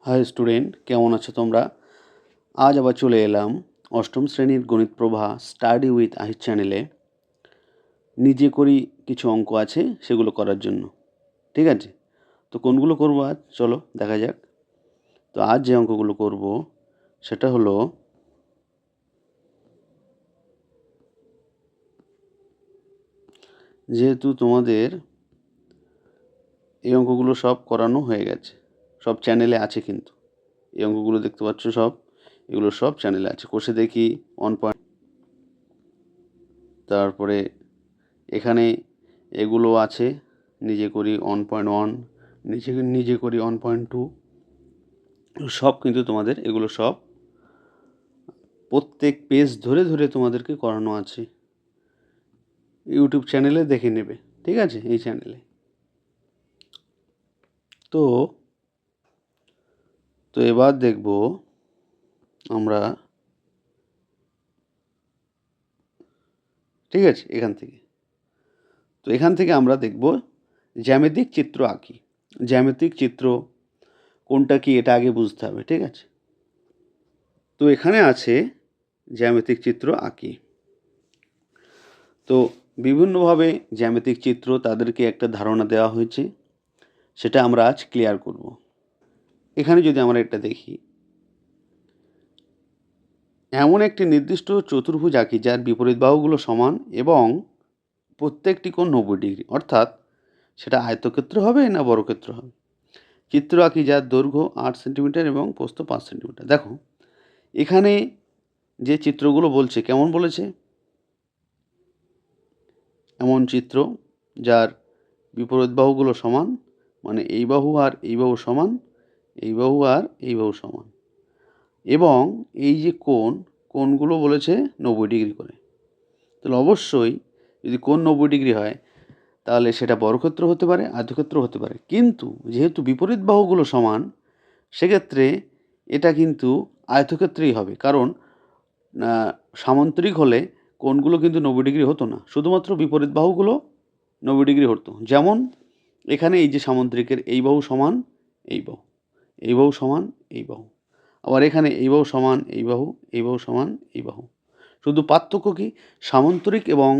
High student, কেমন আছো তোমরা? আজ আবার চলে এলাম অষ্টম শ্রেণীর গণিত প্রভা স্টাডি উইথ আহির চ্যানেলে। নিজে করি কিছু অঙ্ক আছে, সেগুলো করার জন্য। ঠিক আছে, তো কোনগুলো করবো আজ চলো দেখা যাক। তো আজ যে অঙ্কগুলো করব সেটা হলো যেহেতু তোমাদের এই অঙ্কগুলো সব করানো হয়ে গেছে, সব চ্যানেলে আছে, কিন্তু এই অঙ্কগুলো দেখতে পাচ্ছ এগুলো সব চ্যানেলে আছে। কোষে দেখি 1 তারপরে এখানে এগুলো আছে, নিজে করি 1.1, নিজে করি 1.2, সব কিন্তু তোমাদের এগুলো সব প্রত্যেক পেজ ধরে ধরে তোমাদেরকে করানো আছে। ইউটিউব চ্যানেলে দেখে নেবে, ঠিক আছে, এই চ্যানেলে। তো তো এবার দেখব আমরা, ঠিক আছে, এখান থেকে আমরা দেখব জ্যামিতিক চিত্র আঁকি। জ্যামিতিক চিত্র কোনটা কি এটা আগে বুঝতে হবে, ঠিক আছে। তো এখানে আছে জ্যামিতিক চিত্র আঁকি। তো বিভিন্নভাবে জ্যামিতিক চিত্র তাদেরকে একটা ধারণা দেওয়া হয়েছে, সেটা আমরা আজ ক্লিয়ার করব। এখানে যদি আমরা এটা দেখি, এমন একটি নির্দিষ্ট চতুর্ভুজ আঁকি যার বিপরীত বাহুগুলো সমান এবং প্রত্যেকটি কোণ 90 ডিগ্রি, অর্থাৎ সেটা আয়তক্ষেত্র হবে না বর্গক্ষেত্র হবে। চিত্র আঁকি যার দৈর্ঘ্য 8 সেন্টিমিটার এবং প্রস্থ 5 সেন্টিমিটার। দেখো এখানে যে চিত্রগুলো বলছে, কেমন বলেছে, এমন চিত্র যার বিপরীত বাহুগুলো সমান, মানে এই বাহু আর এই বাহু সমান, এই বাহু আর এই বাহু সমান, এবং এই যে কোণগুলো বলেছে 90 ডিগ্রি করে। তাহলে অবশ্যই যদি কোণ 90 ডিগ্রি হয় তাহলে সেটা বর্গক্ষেত্র হতে পারে, আয়তক্ষেত্র হতে পারে। কিন্তু যেহেতু বিপরীত বাহুগুলো সমান, সেক্ষেত্রে এটা কিন্তু আয়তক্ষেত্রেই হবে, কারণ সামান্তরিক হলে কোণগুলো কিন্তু 90 ডিগ্রি হতো না, শুধুমাত্র বিপরীত বাহুগুলো 90 ডিগ্রি হতো। যেমন এখানে এই যে সামান্তরিকের এই বাহু সমান এই বাহু, এই বাহু সমান এই বাহু, আবার এখানে এই বাহু সমান এই বাহু, এই বাহু সমান এই বাহু। শুধু পার্থক্য কি, সামান্তরিক এবং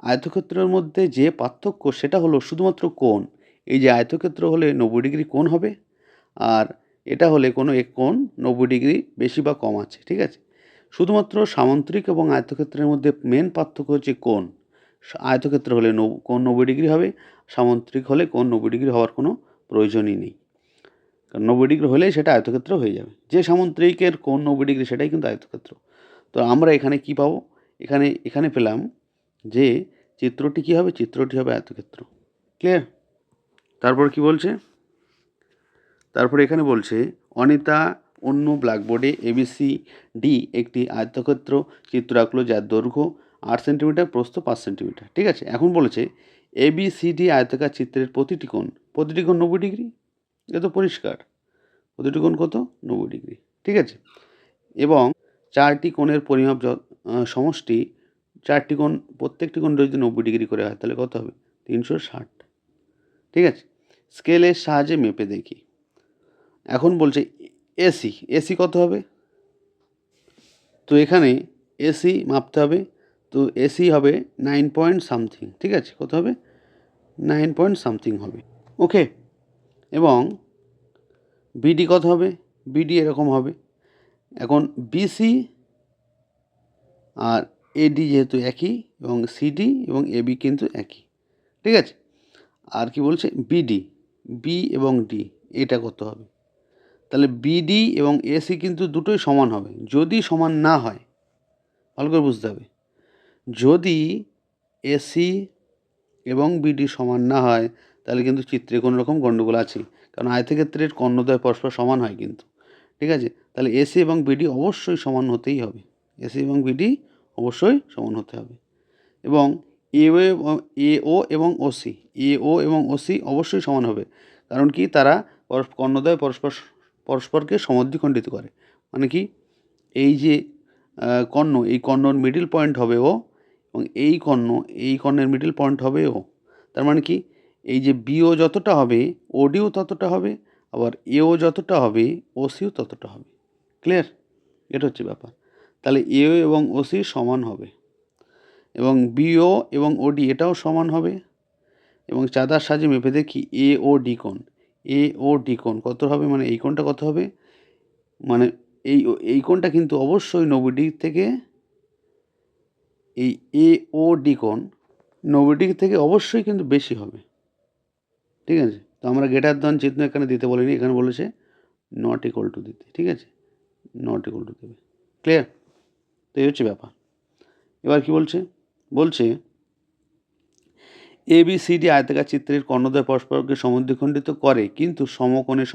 আয়তক্ষেত্রের মধ্যে যে পার্থক্য সেটা হলো শুধুমাত্র কোণ। এই যে আয়তক্ষেত্র হলে 90 ডিগ্রি কোণ হবে, আর এটা হলে কোনো এক কোণ 90 ডিগ্রি বেশি বা কম আছে, ঠিক আছে। শুধুমাত্র সামান্তরিক এবং আয়তক্ষেত্রের মধ্যে মেন পার্থক্য হচ্ছে কোণ। আয়তক্ষেত্র হলে কোণ 90 ডিগ্রি হবে, সামান্তরিক হলে কোণ 90 ডিগ্রি হওয়ার কোনো প্রয়োজনই নেই, কারণ 90 ডিগ্রি হলেই সেটা আয়তক্ষেত্র হয়ে যাবে। যে সামান্তরিকের কোণ 90 ডিগ্রি সেটাই কিন্তু আয়তক্ষেত্র। তো আমরা এখানে কি পাবো, এখানে পেলাম যে চিত্রটি কী হবে, চিত্রটি হবে আয়তক্ষেত্র। ক্লিয়ার? তারপর কি বলছে, তারপরে এখানে বলছে অনিতা অন্য ব্ল্যাকবোর্ডে ABCD একটি আয়তক্ষেত্র চিত্র আঁকলো যার দৈর্ঘ্য 8 সেন্টিমিটার, প্রস্থ 5 সেন্টিমিটার, ঠিক আছে। এখন বলেছে ABCD আয়তাকার চিত্রের প্রতিটি কোণ 90 ডিগ্রি। এ তো পরিষ্কার, প্রতিটি কোণ কত, 90 ডিগ্রি, ঠিক আছে। এবং চারটি কোণের পরিমাপ সমষ্টি, চারটি কোণ, প্রত্যেকটি কোণ যদি 90 ডিগ্রি করে হয় তাহলে কত হবে, 360, ঠিক আছে। স্কেলের সাহায্যে মেপে দেখি। এখন বলছে এসি কত হবে, তো এখানে এসি মাপতে হবে। তো এসি হবে 9 পয়েন্ট সামথিং, ঠিক আছে, কত হবে, 9 পয়েন্ট সামথিং হবে, ওকে। এবং বিডি কত হবে, বিডি এরকম হবে। এখন বিসি আর এডি যেহেতু একই, এবং সিডি এবং এবি কিন্তু একই, ঠিক আছে। আর কি বলছে, বিডি, বি এবং ডি এটা কত হবে, তাহলে বিডি এবং এসি কিন্তু দুটোই সমান হবে। যদি সমান না হয়, ভালো করে বুঝতে হবে, যদি এসি এবং বিডি সমান না হয় তাহলে কিন্তু চিত্রে কোনো রকম গণ্ডগোল আছে, কারণ আয়তক্ষেত্রের কর্ণদ্বয় পরস্পর সমান হয় কিন্তু, ঠিক আছে। তাহলে এসি এবং বিডি অবশ্যই সমান হতেই হবে, এসি এবং বিডি অবশ্যই সমান হতে হবে। এবং এও এবং ওসি অবশ্যই সমান হবে, কারণ কি, তারা কর্ণদ্বয় পরস্পরকে সমদ্বিখণ্ডিত করে। মানে কি, এই যে কর্ণ, এই কর্ণর মিডিল পয়েন্ট হবে ও, এবং এই কর্ণের মিডিল পয়েন্ট হবে ও। তার মানে কি, এই যে বিও যতটা হবে ওডিও ততটা হবে, আবার এও যতটা হবে ওসিও ততটা হবে। ক্লিয়ার? এটা হচ্ছে ব্যাপার। তাহলে এও এবং ওসি সমান হবে এবং বিও এবং ওডি এটাও সমান হবে এবং চাঁদার সাহায্যে মেপে দেখি এ ও ডি কোণ। এ ও ডি কোণ কত হবে, মানে এই কোণটা কত হবে, মানে এই কোণটা কিন্তু অবশ্যই 90 ডিগ্রি থেকে, এই এ ও ডি কোণ 90 ডিগ্রি থেকে অবশ্যই কিন্তু বেশি হবে। ঠিক আছে? তো আমরা গ্রেটার দ্যান চিহ্ন এখানে দিতে বলিনি, এখানে বলেছে নট ইকুয়াল টু দিতে। ঠিক আছে? নট ইকুয়াল টু দেবে। ক্লিয়ার? তো এই হচ্ছে ব্যাপার। এবার কি বলছে? বলছে ABCD আয়তাকার চিত্রের কর্ণদ্বয় পরস্পরকে সমদ্বিখণ্ডিত করে কিন্তু সমকোণে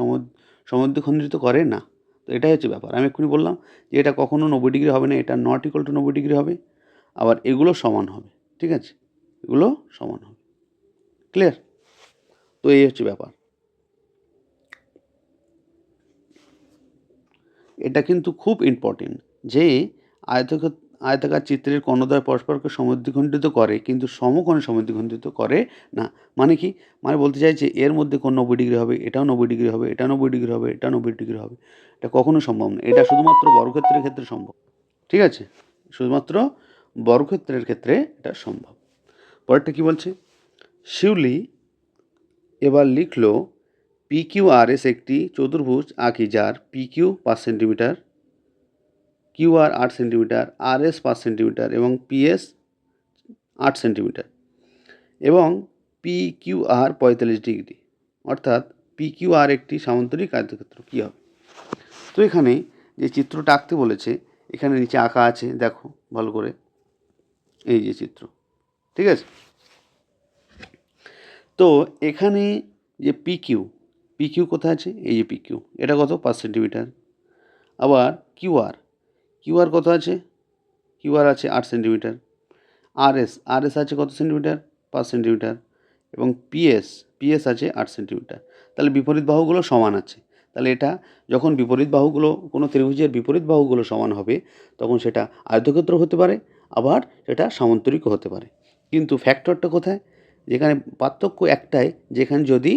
সমদ্বিখণ্ডিত করে না। তো এটাই হচ্ছে ব্যাপার। আমি এক্ষুনি বললাম যে এটা কখনো 90 ডিগ্রি হবে না, এটা নট ইকুয়াল টু 90 ডিগ্রি হবে, আবার এগুলো সমান হবে। ঠিক আছে? এগুলো সমান হবে। ক্লিয়ার? তো এই হচ্ছে ব্যাপার। এটা কিন্তু খুব ইম্পর্টেন্ট যে আয়তাকার চিত্রের কর্ণদ্বয় পরস্পরকে সমদ্বিখণ্ডিত করে কিন্তু সমকোণে সমদ্বিখণ্ডিত করে না। মানে কি? মানে বলতে চাইছে এর মধ্যে কোণ 90 ডিগ্রি হবে, এটাও 90 ডিগ্রি হবে, এটা 90 ডিগ্রি হবে, এটা 90 ডিগ্রি হবে। এটা কখনো সম্ভব না। এটা শুধুমাত্র বর্গক্ষেত্রের ক্ষেত্রে সম্ভব। ঠিক আছে? শুধুমাত্র বর্গক্ষেত্রের ক্ষেত্রে এটা সম্ভব। পরেরটা কি বলছে? শিউলি এবার লিখলো PQRS একটি চতুর্ভুজ আঁকি যার PQ 5 centimetre, QR 8 centimetre, RS 5 centimetre এবং PS 8 সেন্টিমিটার এবং PQR 45 ডিগ্রি, অর্থাৎ PQR একটি সামান্তরিক আয়তক্ষেত্র। কী হবে? তো এখানে যে চিত্রটা আঁকতে বলেছে এখানে নিচে আঁকা আছে, দেখো ভালো করে, এই যে চিত্র। ঠিক আছে? তো এখানে যে PQ কোথায় আছে? এই যে PQ, এটা কত? 5 সেন্টিমিটার। আবার QR কত আছে? QR আছে 8 সেন্টিমিটার। RS আছে কত সেন্টিমিটার? 5 সেন্টিমিটার এবং PS আছে 8 সেন্টিমিটার। তাহলে বিপরীত বাহুগুলো সমান আছে। তাহলে এটা যখন বিপরীত বাহুগুলো, কোনো ত্রিভুজের বিপরীত বাহুগুলো সমান হবে তখন সেটা আয়তক্ষেত্র হতে পারে, আবার সেটা সামান্তরিকও হতে পারে। কিন্তু ফ্যাক্টরটা কোথায়? যেখানে পার্থক্য একটাই, যেখানে যদি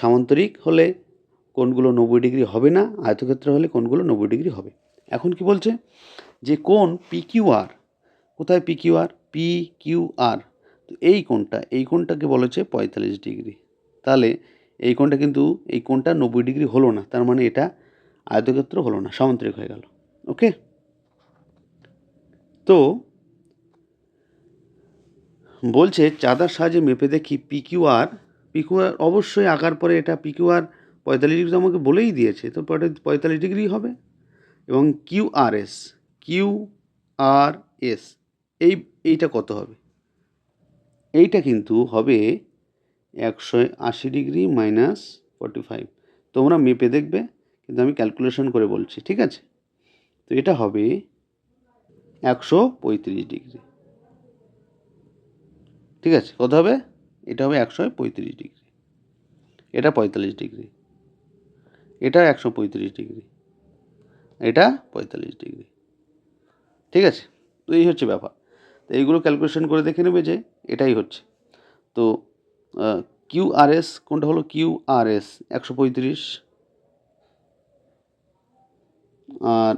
সামান্তরিক হলে কোণগুলো 90 ডিগ্রি হবে না, আয়তক্ষেত্র হলে কোণগুলো 90 ডিগ্রি হবে। এখন কি বলছে? যে কোণ PQR, কোথায় PQR? তো এই কোণটাকে বলেছে 45 ডিগ্রি। তাহলে এই কোণটা কিন্তু, এই কোণটা 90 ডিগ্রি হলো না, তার মানে এটা আয়তক্ষেত্র হলো না, সামান্তরিক হয়ে গেল। ওকে? তো বলছে চাঁদার সাহায্যে মেপে দেখি PQR অবশ্যই আঁকার পরে এটা PQR 45 ডিগ্রি তো আমাকে বলেই দিয়েছে, তো 45 ডিগ্রি হবে এবং QRS এইটা কত হবে? এইটা কিন্তু হবে 180 ডিগ্রি মাইনাস 45। তোমরা মেপে দেখবে, কিন্তু আমি ক্যালকুলেশন করে বলছি। ঠিক আছে? তো এটা হবে 135 ডিগ্রি। ঠিক আছে? কত হবে? এটা হবে 135 ডিগ্রি। এটা 45 ডিগ্রি। এটা 135 ডিগ্রি। এটা 45 ডিগ্রি। ঠিক আছে? তো এই হচ্ছে ব্যাপার। তো এইগুলো ক্যালকুলেশন করে দেখে নেবে যে এটাই হচ্ছে। তো QRS কোনটা হলো? QRS 135 আর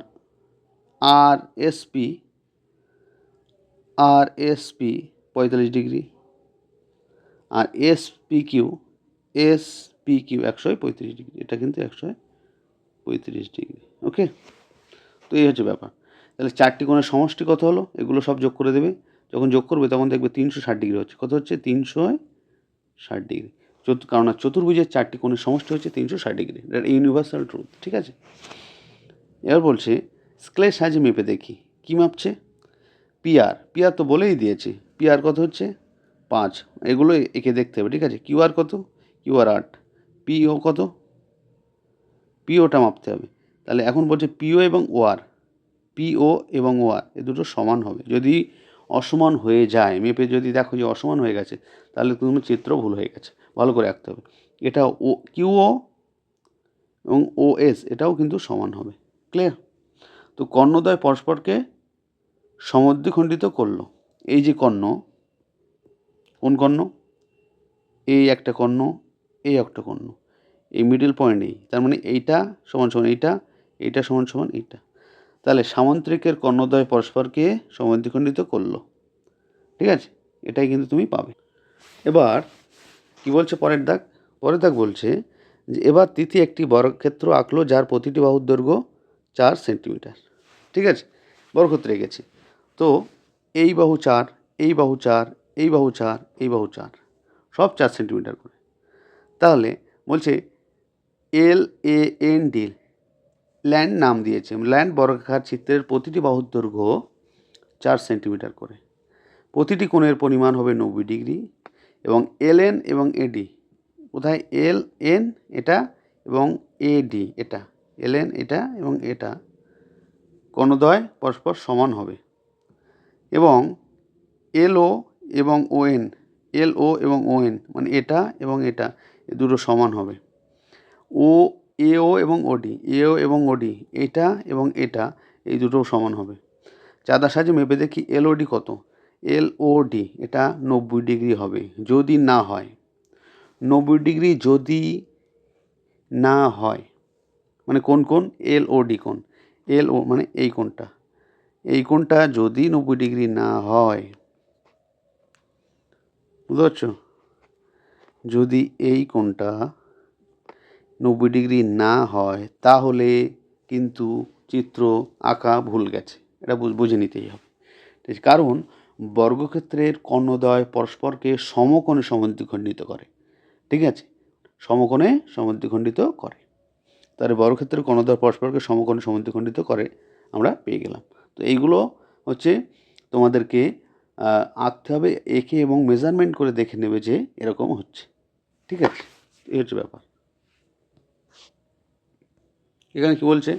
RSP 45 ডিগ্রি আর SPQ 135 ডিগ্রি। এটা কিন্তু 135 ডিগ্রি। ওকে? তো এই হচ্ছে ব্যাপার। তাহলে চারটি কোণের সমষ্টি কত হলো? এগুলো সব যোগ করে দেবে। যখন যোগ করবে তখন দেখবে 360 ডিগ্রি হচ্ছে। কত হচ্ছে? 360 ডিগ্রি। কারণ চতুর্ভুজের চারটি কোণের সমষ্টি হচ্ছে 360 ডিগ্রি। এটা ইউনিভার্সাল ট্রুথ। ঠিক আছে? এবার বলছে স্কেলের সাহায্যে মেপে দেখি। কী মাপছে? পিআর তো বলেই দিয়েছে। পিআর কত হচ্ছে? 5। এগুলো এঁকে দেখতে হবে। ঠিক আছে? কিউআর কত? কিউআর 8। পিও কত? পিওটা মাপতে হবে। তাহলে এখন বলছে পিও এবং ওআর এ দুটো সমান হবে। যদি অসমান হয়ে যায়, মেপে যদি দেখো যে অসমান হয়ে গেছে, তাহলে তোমার চিত্র ভুল হয়ে গেছে। ভালো করে আঁকতে হবে। এটা কিউও এবং ওএস এটাও কিন্তু সমান হবে। ক্লিয়ার? তো কর্ণদ্বয় পরস্পরকে সমদ্বিখণ্ডিত করলো। এই যে কর্ণ, কোন কর্ণ? এই একটা কর্ণ, এই একটা কর্ণ। এই মিডল পয়েন্ট এই, তার মানে এইটা সমান সমান এইটা, এইটা সমান সমান এইটা। তাহলে সামান্তরিকের কর্ণদ্বয় পরস্পরকে সমদ্বিখণ্ডিত করলো। ঠিক আছে, এটাই কিন্তু তুমি পাবে। এবার কি বলছে পরের দাগ বলছে যে এবার তিথি একটি বর্গক্ষেত্র আঁকলো যার প্রতিটি বাহুর দৈর্ঘ্য 4 সেন্টিমিটার। ঠিক আছে, বর্গক্ষেত্র এঁকেছে। তো এই বাহু 4, এই বাহু 4, এই বাহু 4, এই বাহু 4, সব 4 সেন্টিমিটার করে। তাহলে বলছে LAND, ল্যান্ড নাম দিয়েছে, ল্যান্ড বর্গাকার চিত্রের প্রতিটি বাহুর দৈর্ঘ্য 4 সেন্টিমিটার করে। প্রতিটি কোণের পরিমাণ হবে 90 ডিগ্রি এবং LN এবং AD, কোথায় LN এটা এবং AD এটা, LN এটা এবং এটা কোণদ্বয় পরস্পর সমান হবে এবং LO এবং ON মানে এটা এবং এটা দুটো সমান হবে। AO এবং OD এটা এবং এটা এই দুটোও সমান হবে। চাঁদার সাহায্যে মেপে দেখি LOD কত। LOD এটা 90 ডিগ্রি হবে যদি না হয়, 90 ডিগ্রি যদি না হয়, মানে কোন LOD কোণ, LO মানে এই কোণটা যদি 90 ডিগ্রি না হয়, বুঝতে পারছো? যদি এই কোণটা 90 ডিগ্রি না হয় তাহলে কিন্তু চিত্র আঁকা ভুল গেছে, এটা বুঝে নিতেই হবে। কারণ বর্গক্ষেত্রের কর্ণদ্বয় পরস্পরকে সমকোণে সমদ্বিখণ্ডিত করে। ঠিক আছে, সমকোণে সমদ্বিখণ্ডিত করে। তাহলে বর্গক্ষেত্রের কর্ণদ্বয় পরস্পরকে সমকোণে সমদ্বিখণ্ডিত করে আমরা পেয়ে গেলাম। তো এইগুলো হচ্ছে তোমাদেরকে আঁকতে হবে, এঁকে এবং মেজারমেন্ট করে দেখে নেবে যে এরকম হচ্ছে। ঠিক আছে, এই হচ্ছে ব্যাপার। এখানে কি বলছে,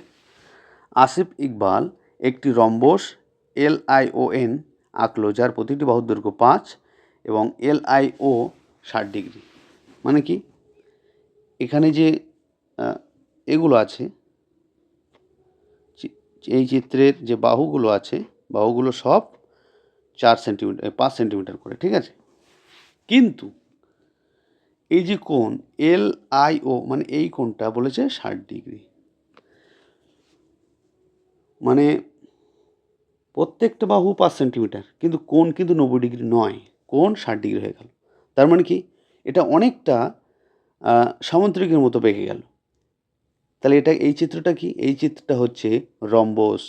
আসিফ ইকবাল একটি রম্বস LION আঁকলো যার প্রতিটি বাহুর দৈর্ঘ্য 5 এবং LIO 60 ডিগ্রি। মানে কি, এখানে যে এগুলো আছে, এই চিত্রের যে বাহুগুলো আছে, বাহুগুলো সব 4 সেন্টিমিটার 5 সেন্টিমিটার করে। ঠিক আছে, কিন্তু এই যে কোণ LIO মানে এই কোণটা বলেছে 60 ডিগ্রি, মানে প্রত্যেকটা বাহু 5 সেন্টিমিটার, কিন্তু কোণ কিন্তু 90 ডিগ্রি নয়, কোণ 60 ডিগ্রি হয়ে গেল। তার মানে কি, এটা অনেকটা সামান্তরিকের মতো বেঁকে গেল। তাহলে এটা এই চিত্রটা কি, এই চিত্রটা হচ্ছে রম্বস।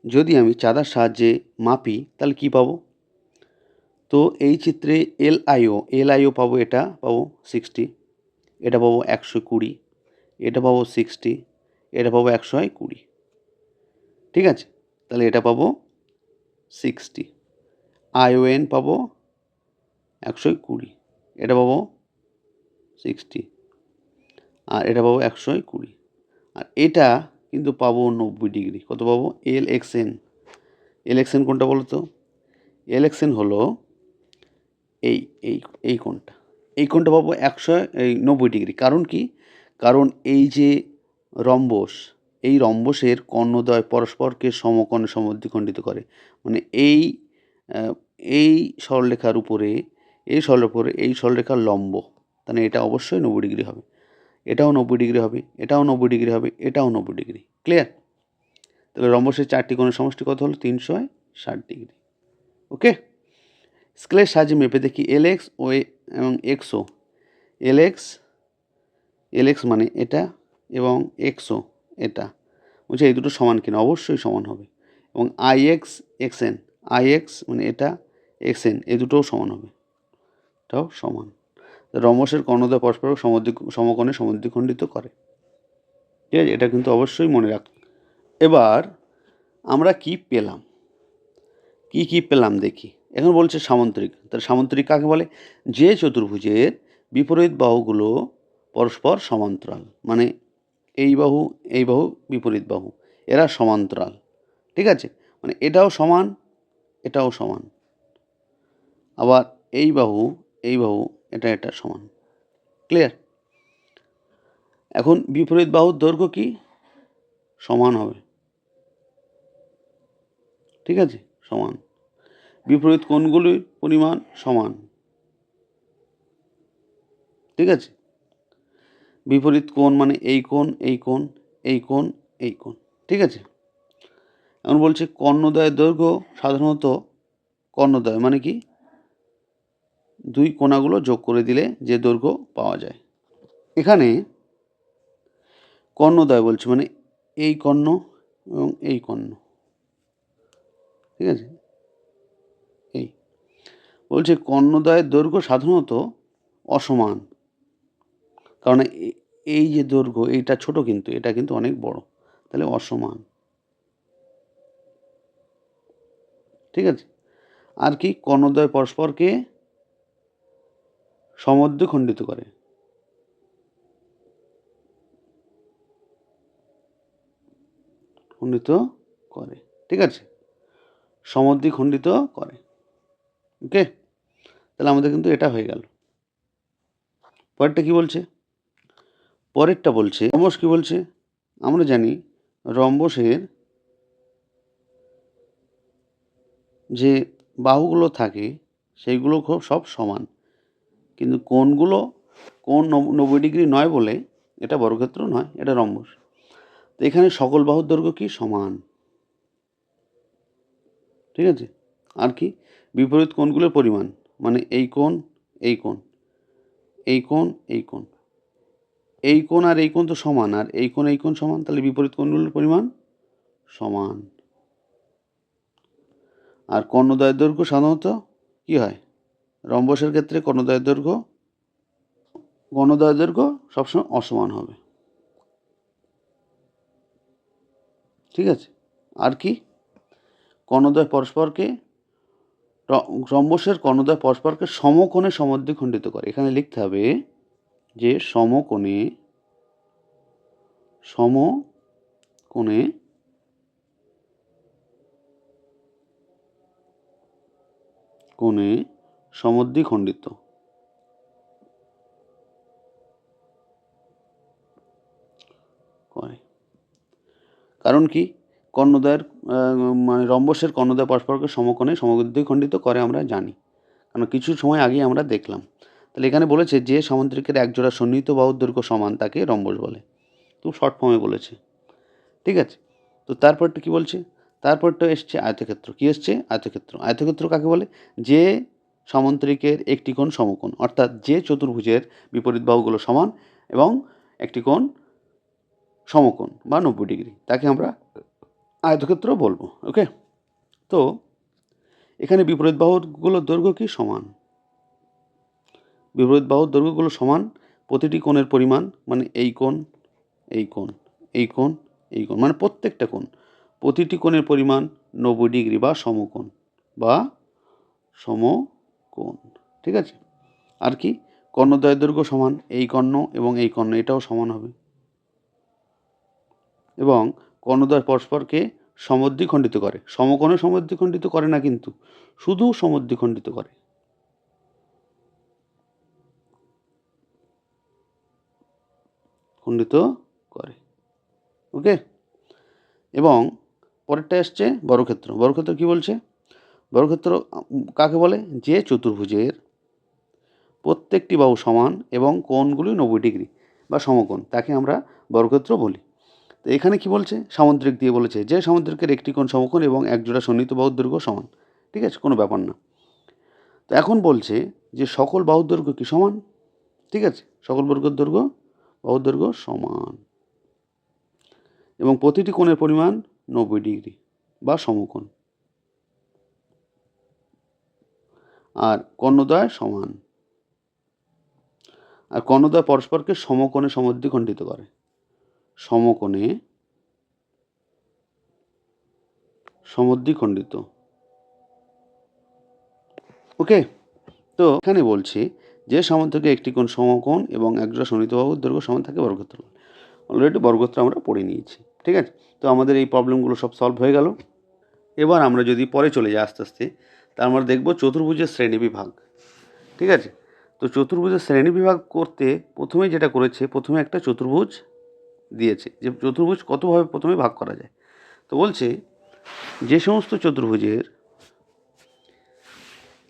যদি আমি চাঁদার সাহায্যে মাপি তাহলে কি পাবো, তো এই চিত্রে LIO পাবো, এটা পাবো 60, এটা পাবো 120, এটা পাবো 60, এটা পাবো 120। ঠিক আছে, তাহলে এটা পাবো 60, ION পাবো 120, এটা পাবো 60 আর এটা পাবো 120, আর এটা কিন্তু পাবো 90 ডিগ্রি। কত পাবো, LXN কোনটা বলো তো, LXN হলো এই এই এই কোণটা, এই কোণটা পাবো 90 ডিগ্রি। কারণ কি, কারণ এই যে রম্বস, এই রম্বসের কর্ণদ্বয় পরস্পরকে সমকোণে সমদ্বিখণ্ডিত করে, মানে এই সরলরেখার উপরে এই সরলরেখার লম্ব, তাহলে এটা অবশ্যই 90 ডিগ্রি হবে, এটাও 90 ডিগ্রি হবে, এটাও 90 ডিগ্রি হবে, এটাও 90 ডিগ্রি। ক্লিয়ার? তাহলে রম্বসের 4টি কোণের সমষ্টি কত হলো, 360 ডিগ্রি। ওকে, স্কেলের সাহায্যে মেপে দেখি LX ও এবং XO, LX মানে এটা এবং XO এটা, বলছে এই দুটো সমান কিনা, অবশ্যই সমান হবে। এবং IX মানে এটা, XN এই দুটোও সমান হবে, এটাও সমান। রম্বসের কর্ণদ্বয় পরস্পর সমকোণে সমদ্বিখণ্ডিত করে। ঠিক আছে, এটা কিন্তু অবশ্যই মনে রাখতে। এবার আমরা কি পেলাম দেখি। এখন বলছে সামান্তরিক। তাহলে সামান্তরিক কাকে বলে, যে চতুর্ভুজের বিপরীত বাহুগুলো পরস্পর সমান্তরাল, মানে এই বাহু বিপরীত বাহু এরা সমান্তরাল। ঠিক আছে, মানে এটাও সমান, এটাও সমান, আবার এই বাহু এটা সমান। ক্লিয়ার? এখন বিপরীত বাহুর দৈর্ঘ্য কি, সমান হবে। ঠিক আছে, সমান। বিপরীত কোণগুলির পরিমাণ সমান। ঠিক আছে, বিপরীত কোণ মানে এই কোণ, এই কোণ, এই কোণ, এই কোণ। ঠিক আছে? এখন বলছে কর্ণদ্বয়ের দৈর্ঘ্য সাধারণত, কর্ণদ্বয় মানে কি, দুই কোণাগুলো যোগ করে দিলে যে দৈর্ঘ্য পাওয়া যায়। এখানে কর্ণদ্বয় বলছে মানে এই কর্ণ এবং এই কর্ণ। ঠিক আছে? এই বলছে কর্ণদ্বয়ের দৈর্ঘ্য সাধারণত অসমান, কারণ এই যে দৈর্ঘ্য এইটা ছোট, কিন্তু এটা কিন্তু অনেক বড়, তাহলে অসমান। ঠিক আছে? আর কি, কর্ণদ্বয় পরস্পরকে সমদ্বিখণ্ডিত করে। খণ্ডিত করে। ঠিক আছে? সমদ্বিখণ্ডিত করে। ওকে, তাহলে আমাদের কিন্তু এটা হয়ে গেল। পরেরটা কি বলছে? পরেরটা বলছে রম্বস। কি বলছে? আমরা জানি রম্বসের যে বাহুগুলো থাকে সেইগুলো খুব সব সমান, কিন্তু কোণগুলো, কোণ 90 ডিগ্রি নয় বলে এটা বর্গক্ষেত্র নয়, এটা রম্বস। তো এখানে সকল বাহুর দৈর্ঘ্য কি সমান। ঠিক আছে? আর কি, বিপরীত কোণগুলোর পরিমাণ মানে এই কোণ, এই কোণ, এই কোণ, এই কোণ, এই কোণ আর এই কোণ তো সমান, আর এই কোণ এই কোণ সমান, তাহলে বিপরীত কোণগুলোর পরিমাণ সমান। আর কর্ণদ্বয়ের দৈর্ঘ্য সাধারণত কি হয়, রম্বসের ক্ষেত্রে কর্ণদ্বয়ের দৈর্ঘ্য সবসময় অসমান হবে। ঠিক আছে? আর কি, কর্ণদ্বয় পরস্পরকে, রম্বসের কর্ণদ্বয় পরস্পরকে সমকোণে সমদ্বিখণ্ডিত করে। এখানে লিখতে হবে যে সমকোণে সমদ্বিখণ্ডিত করে। কারণ কি, কর্ণদ্বয়ের মানে রম্বসের কর্ণদ্বয় পরস্পরকে সমকোণে সমদ্বিখণ্ডিত করে আমরা জানি, কারণ কিছু সময় আগেই আমরা দেখলাম। তাহলে এখানে বলেছে যে সামুদ্রিকের একজোড়া সন্নিহিত বাহুর দৈর্ঘ্য সমান তাকে রম্বস বলে। খুব শর্ট ফর্মে বলেছে। ঠিক আছে? তো তারপরটা কি বলছে? তারপরটা এসছে আয়তক্ষেত্র। কি এসছে? আয়তক্ষেত্র। আয়তক্ষেত্র কাকে বলে? যে সামুদ্রিকের একটি কোণ সমকোণ, অর্থাৎ যে চতুর্ভুজের বিপরীত বাহুগুলো সমান এবং একটি কোণ সমকোণ বা 90 ডিগ্রি, তাকে আমরা আয়তক্ষেত্র বলবো। ওকে, তো এখানে বিপরীত বাহুগুলোর দৈর্ঘ্য কি সমান। বিপরীত বাহুর দৈর্ঘ্যগুলো সমান, প্রতিটি কোণের পরিমাণ মানে এই কোণ, এই কোণ, এই কোণ, এই কোণ, মানে প্রত্যেকটা কোণ, প্রতিটি কোণের পরিমাণ 90 ডিগ্রি বা সমকোণ বা সমকোণ। ঠিক আছে? আর কি, কর্ণদ্বয়ের দৈর্ঘ্য সমান, এই কর্ণ এবং এই কর্ণ এটাও সমান হবে, এবং কর্ণদ্বয় পরস্পরকে সমদ্বিখণ্ডিত করে। সমকোণে সমদ্বিখণ্ডিত করে না, কিন্তু শুধু সমদ্বিখণ্ডিত করে। খণ্ডিত করে। ওকে, এবং পরেরটা আসছে বর্গক্ষেত্র। বর্গক্ষেত্র কি বলছে? বর্গক্ষেত্র কাকে বলে? যে চতুর্ভুজের প্রত্যেকটি বাহু সমান এবং কোণগুলি 90 ডিগ্রি বা সমকোণ, তাকে আমরা বর্গক্ষেত্র বলি। তো এখানে কি বলছে? সামুদ্রিক দিয়ে বলেছে যে সামুদ্রিকের একটি কোণ সমকোণ এবং একজোড়া সন্নিহিত বাহুর দৈর্ঘ্য সমান। ঠিক আছে, কোনো ব্যাপার না। তো এখন বলছে যে সকল বাহুর দৈর্ঘ্য কি সমান। ঠিক আছে, সকল বাহুর দৈর্ঘ্য সমান এবং প্রতিটি কোণের পরিমাণ 90 ডিগ্রি বা সমকোণ, আর কর্ণদ্বয় সমান, আর কর্ণদ্বয় পরস্পরকে সমকোণে সমদ্বিখণ্ডিত করে। সমকোণে সমদ্বিখণ্ডিত। ওকে, তো এখানে বলছি যে সামুদ্রিকে একটি কোণ সমকোণ এবং একজোড়া সন্নিহিত বাহুর দৈর্ঘ্য সমান থাকে বর্গক্ষেত্র। অলরেডি বর্গক্ষেত্র আমরা পড়ে নিয়েছি। ঠিক আছে, তো আমাদের এই প্রবলেমগুলো সব সলভ হয়ে গেল। এবার আমরা যদি পরে চলে যাই আস্তে আস্তে, তার আমরা দেখব চতুর্ভুজের শ্রেণীবিভাগ। ঠিক আছে, তো চতুর্ভুজের শ্রেণীবিভাগ করতে প্রথমে যেটা করেছে, প্রথমে একটা চতুর্ভুজ দিয়েছে যে চতুর্ভুজ কতভাবে প্রথমে ভাগ করা যায়। তো বলছে যে সমস্ত চতুর্ভুজের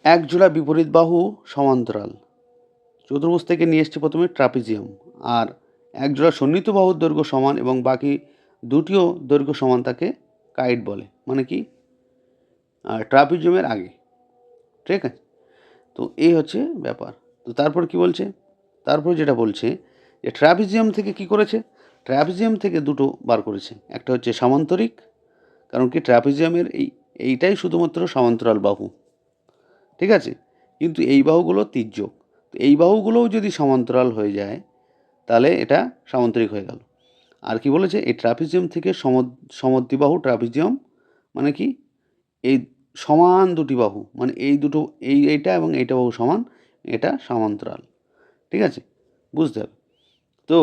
এক জোড়া বিপরীত বাহু সমান্তরাল, চতুর্ভুজ থেকে নিয়ে এসছে প্রথমে ট্রাপিজিয়াম, আর এক জোড়া সন্নিহিত বাহুর দৈর্ঘ্য সমান এবং বাকি দুটিও দৈর্ঘ্য সমান তাকে কাইট বলে। মানে কি, ট্রাপিজিয়ামের আগে। ঠিক আছে, তো এই হচ্ছে ব্যাপার। তো তারপর কি বলছে, তারপর যেটা বলছে যে ট্রাপিজিয়াম থেকে কি করেছে, ট্রাপিজিয়াম থেকে দুটো বার করেছে। একটা হচ্ছে সামান্তরিক, কারণ কি ট্রাপিজিয়ামের এইটাই শুধুমাত্র সমান্তরাল বাহু। ঠিক আছে, কিন্তু এই বাহুগুলো তির্যক। তো এই বাহুগুলোও যদি সমান্তরাল হয়ে যায় তাহলে এটা সামান্তরিক হয়ে গেল। আর কি বলেছে, এই ট্রাপিজিয়াম থেকে সমদ্বিবাহু ট্রাপিজিয়াম মানে কি, এই সমান দুটি বাহু, মানে এই দুটো এইটা এবং এইটা বাহু সমান, এটা সমান্তরাল। ঠিক আছে, বুঝতে হবে। তো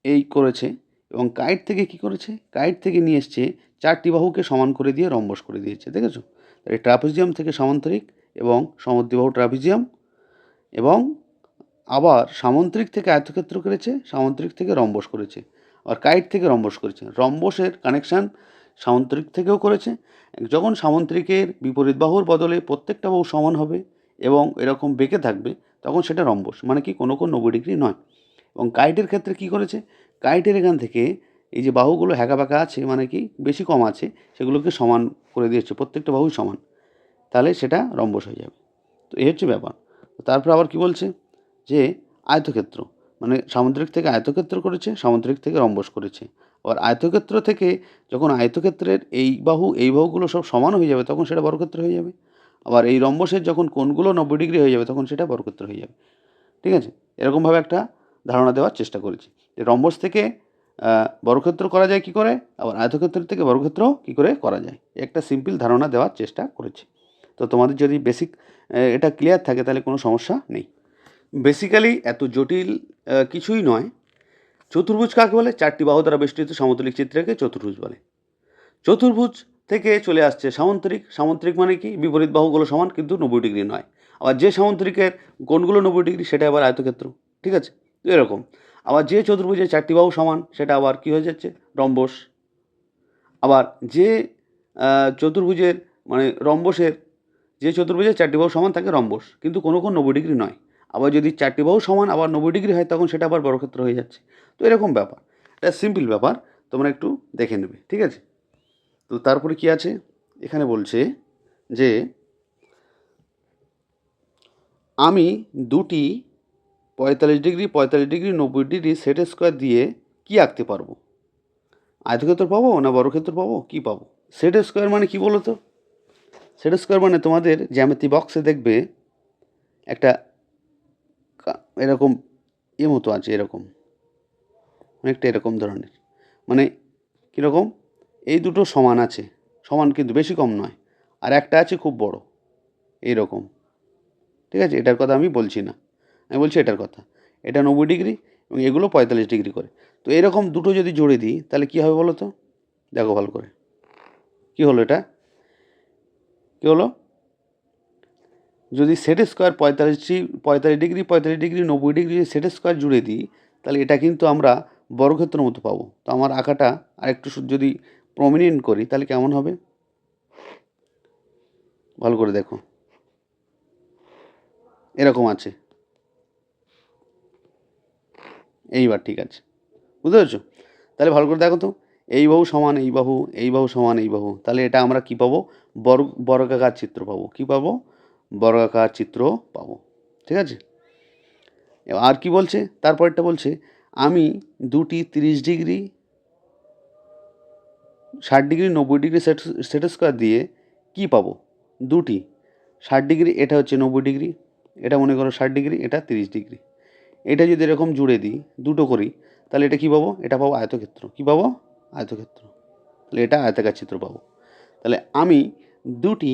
এই করেছে। এবং কাইট থেকে কি করেছে, কাইট থেকে নিয়ে এসছে চারটি বাহুকে সমান করে দিয়ে রম্বস করে দিয়েছে। দেখেছো, এই ট্রাপিজিয়াম থেকে সামান্তরিক এবং সমদ্বিবাহু ট্রাপিজিয়াম, এবং আবার সামান্তরিক থেকে আয়তক্ষেত্র করেছে, সামান্তরিক থেকে রম্বস করেছে, আর কাইট থেকে রম্বস করেছে। রম্বসের কানেকশান সামান্তরিক থেকেও করেছে। যখন সামান্তরিকের বিপরীত বাহুর বদলে প্রত্যেকটা বাহু সমান হবে এবং এরকম বেঁকে থাকবে, তখন সেটা রম্বস, মানে কি কোনো 90 ডিগ্রি নয়। এবং কাইটের ক্ষেত্রে কি করেছে, কাইটের এখান থেকে এই যে বাহুগুলো হ্যাঁকা ব্যাকা আছে, মানে কি বেশি কম আছে, সেগুলোকে সমান করে দিয়েছে, প্রত্যেকটা বাহুই সমান, তাহলে সেটা রম্বস হয়ে যাবে। তো এই হচ্ছে ব্যাপার। তারপর আবার কি বলছে যে আয়তক্ষেত্র, মানে সামুদ্রিক থেকে আয়তক্ষেত্র করেছে, সামুদ্রিক থেকে রম্বস করেছে। আবার আয়তক্ষেত্র থেকে যখন আয়তক্ষেত্রের এই বাহুগুলো সব সমান হয়ে যাবে, তখন সেটা বর্গক্ষেত্র হয়ে যাবে। আবার এই রম্বসের যখন কোণগুলো 90 ডিগ্রি হয়ে যাবে, তখন সেটা বর্গক্ষেত্র হয়ে যাবে। ঠিক আছে, এরকমভাবে একটা ধারণা দেওয়ার চেষ্টা করেছি যে রম্বস থেকে বর্গক্ষেত্র করা যায় কী করে, আবার আয়তক্ষেত্র থেকে বর্গক্ষেত্র কী করে করা যায়, একটা সিম্পল ধারণা দেওয়ার চেষ্টা করেছি। তো তোমাদের যদি বেসিক এটা ক্লিয়ার থাকে তাহলে কোনো সমস্যা নেই। বেসিক্যালি এত জটিল কিছুই নয়। চতুর্ভুজ কাকে বলে, চারটি বাহু দ্বারা বেষ্টিত সমতলিক চিত্রকে চতুর্ভুজ বলে। চতুর্ভুজ থেকে চলে আসছে সামান্তরিক। সামান্তরিক মানে কি, বিপরীত বাহুগুলো সমান কিন্তু 90 ডিগ্রি নয়। আবার যে সামান্তরিকের কোণগুলো 90 ডিগ্রি, সেটা আবার আয়তক্ষেত্র। ঠিক আছে, তো এরকম। আবার যে চতুর্ভুজের চারটি বাহু সমান, সেটা আবার কি হয়ে যাচ্ছে, রম্বস। আবার যে চতুর্ভুজের মানে রম্বসের, যে চতুর্ভুজের চারটি বাহু সমান তাকে রম্বস, কিন্তু কোনো 90 ডিগ্রি নয়। আবার যদি চারটি বাহু সমান আবার 90 ডিগ্রি হয়, তখন সেটা আবার বর্গক্ষেত্র হয়ে যাচ্ছে। তো এরকম ব্যাপার, এটা সিম্পল ব্যাপার, তোমরা একটু দেখে নেবে। ঠিক আছে, তো তারপরে কি আছে, এখানে বলছে যে আমি দুটি 45 degree 45 degree 90 degree set square দিয়ে কি আঁকতে পারবো, আয়তক্ষেত্র পাবো না বর্গক্ষেত্র পাবো, কি পাবো? সেট স্কোয়ার মানে কি বলো তো? সেট স্কোয়ার মানে তোমাদের জ্যামিতি বক্সে দেখবে একটা এরকম মতো আছে, এরকম অনেকটা এরকম ধরনের, মানে কীরকম, এই দুটো সমান আছে, সমান কিন্তু বেশি কম নয়, আর একটা আছে খুব বড়, এইরকম। ঠিক আছে, এটার কথা আমি বলছি না, আমি বলছি এটার কথা। এটা 90 ডিগ্রি এবং এগুলো 45 ডিগ্রি করে। তো এরকম দুটো যদি জোড়ে দিই তাহলে কী হবে বলো তো? দেখো ভালো করে, কী হলো এটা, কী হলো? যদি set square 45 degree 90 degree set square জুড়ে দিই, তাহলে এটা কিন্তু আমরা বর্গক্ষেত্রের মতো পাবো। তো আমার আঁকাটা আরেকটু যদি প্রমিনেন্ট করি তাহলে কেমন হবে, ভালো করে দেখো, এরকম আছে। এইবার ঠিক আছে, বুঝতে পেরেছো? তাহলে ভালো করে দেখো তো, এই বাহু সমান এই বাহু, এই বাহু সমান এই বাহু, তাহলে এটা আমরা কি পাবো, বর্গাকার চিত্র পাবো। কি পাবো? বর্গাকার চিত্র পাবো। ঠিক আছে, আর কি বলছে, তারপরটা বলছে আমি দুটি 30 degree 60 degree 90 degree set square দিয়ে কি পাবো, দুটি 60 ডিগ্রি, এটা হচ্ছে 90 ডিগ্রি, এটা মনে করো 60 ডিগ্রি, এটা 30 ডিগ্রি। এটা যদি এরকম জুড়ে দিই, দুটো করি, তাহলে এটা কি পাবো, এটা পাবো আয়তক্ষেত্র। কি পাবো? আয়তক্ষেত্র। তাহলে এটা আয়তাকার চিত্র পাবো। তাহলে আমি দুটি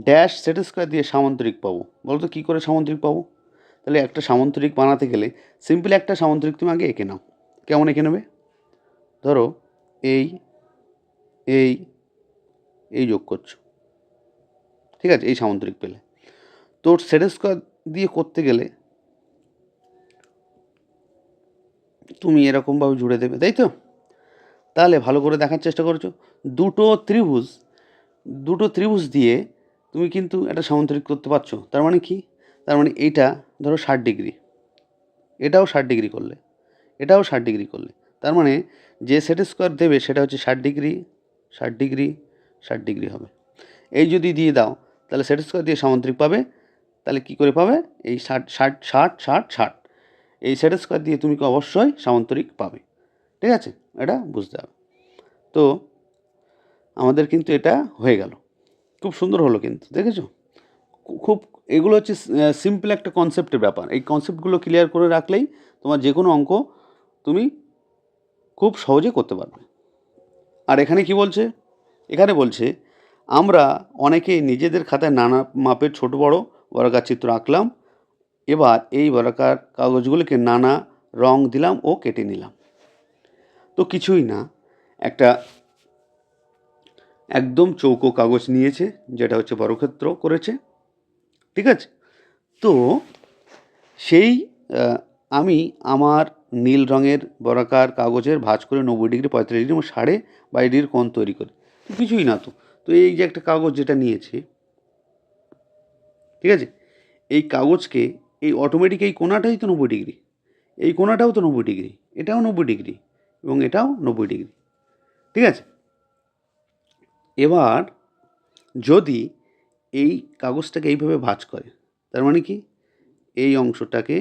ড্যাশ সেট স্কোয়ার দিয়ে সামান্তরিক পাবো। বলো তো কী করে সামান্তরিক পাবো? তাহলে একটা সামান্তরিক বানাতে গেলে সিম্পল একটা সামান্তরিক তুমি আগে এঁকে নাও। কেমন এঁকে নেবে? ধরো এই এই এই যোগ করছো, ঠিক আছে, এই সামান্তরিক পেলে। তো সেট স্কোয়ার দিয়ে করতে গেলে তুমি এরকমভাবে জুড়ে দেবে, তাই তো? তাহলে ভালো করে দেখার চেষ্টা করছো, দুটো ত্রিভুজ দিয়ে তুমি কিন্তু একটা সামান্তরিক করতে পারছো। তার মানে কি? তার মানে এইটা ধরো 60 ডিগ্রি, এটাও 60 ডিগ্রি করলে, এটাও 60 ডিগ্রি করলে, তার মানে যে সেট স্কোয়ার দেবে সেটা হচ্ছে 60 ডিগ্রি, 60 ডিগ্রি, 60 ডিগ্রি হবে। এই যদি দিয়ে দাও তাহলে সেট স্কোয়ার দিয়ে সামান্তরিক পাবে, তাহলে কী করে পাবে? এই 60 60 60 60 60, এই সেট স্কোয়ার দিয়ে তুমি অবশ্যই সামান্তরিক পাবে। ঠিক আছে, এটা বুঝতে হবে। তো আমাদের কিন্তু এটা হয়ে গেল, খুব সুন্দর হলো কিন্তু, দেখেছো? খুব এগুলো হচ্ছে সিম্পল একটা কনসেপ্টের ব্যাপার। এই কনসেপ্টগুলো ক্লিয়ার করে রাখলেই তোমার যে কোনো অঙ্ক তুমি খুব সহজে করতে পারবে। আর এখানে কি বলছে? এখানে বলছে আমরা অনেকেই নিজেদের খাতায় নানা মাপের ছোট বড় বর্গাকার চিত্র আঁকলাম। এবার এই বর্গাকার কাগজগুলিকে নানা রং দিলাম ও কেটে নিলাম। তো কিছুই না, একটা একদম চৌকো কাগজ নিয়েছে, যেটা হচ্ছে বর্গক্ষেত্র করেছে। ঠিক আছে, তো সেই আমি আমার নীল রঙের বর্গাকার কাগজের ভাঁজ করে 90 ডিগ্রি, 45 ডিগ্রি এবং 22.5 ডিগ্রি কোণ তৈরি করি। তো কিছুই না তো। তো এই যে একটা কাগজ যেটা নিয়েছি, ঠিক আছে, এই কাগজকে এই অটোমেটিক এই কোণাটাই তো 90 ডিগ্রি, এই কোণাটাও তো 90 ডিগ্রি, এটাও 90 ডিগ্রি এবং এটাও 90 ডিগ্রি। ঠিক আছে, এবার যদি এই কাগজটাকে এইভাবে ভাঁজ করে, তার মানে কি এই অংশটাকে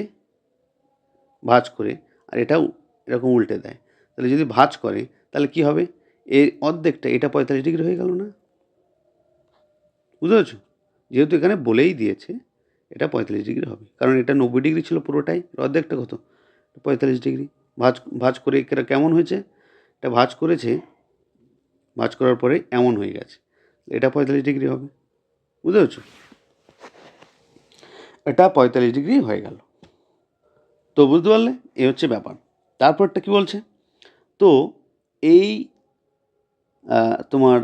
ভাঁজ করে আর এটাও এরকম উল্টে দেয়, তাহলে যদি ভাঁজ করে তাহলে কি হবে? এর অর্ধেকটা, এটা 45 ডিগ্রি হয়ে গেল না? বুঝতে পারছো? যেহেতু এখানে বলেই দিয়েছে এটা 45 ডিগ্রি হবে, কারণ এটা 90 ডিগ্রি ছিল পুরোটাই, অর্ধেকটা কত? 45 ডিগ্রি। ভাঁজ ভাঁজ করে এটা কেমন হয়েছে? এটা ভাঁজ করেছে, ভাঁজ করার পরে এমন হয়ে গেছে, এটা 45 ডিগ্রি হবে। বুঝতে পারছো? এটা 45 ডিগ্রি হয়ে গেল। তো বুঝতে পারলে, এই হচ্ছে ব্যাপার। তারপরটা কি বলছে? তো এই তোমার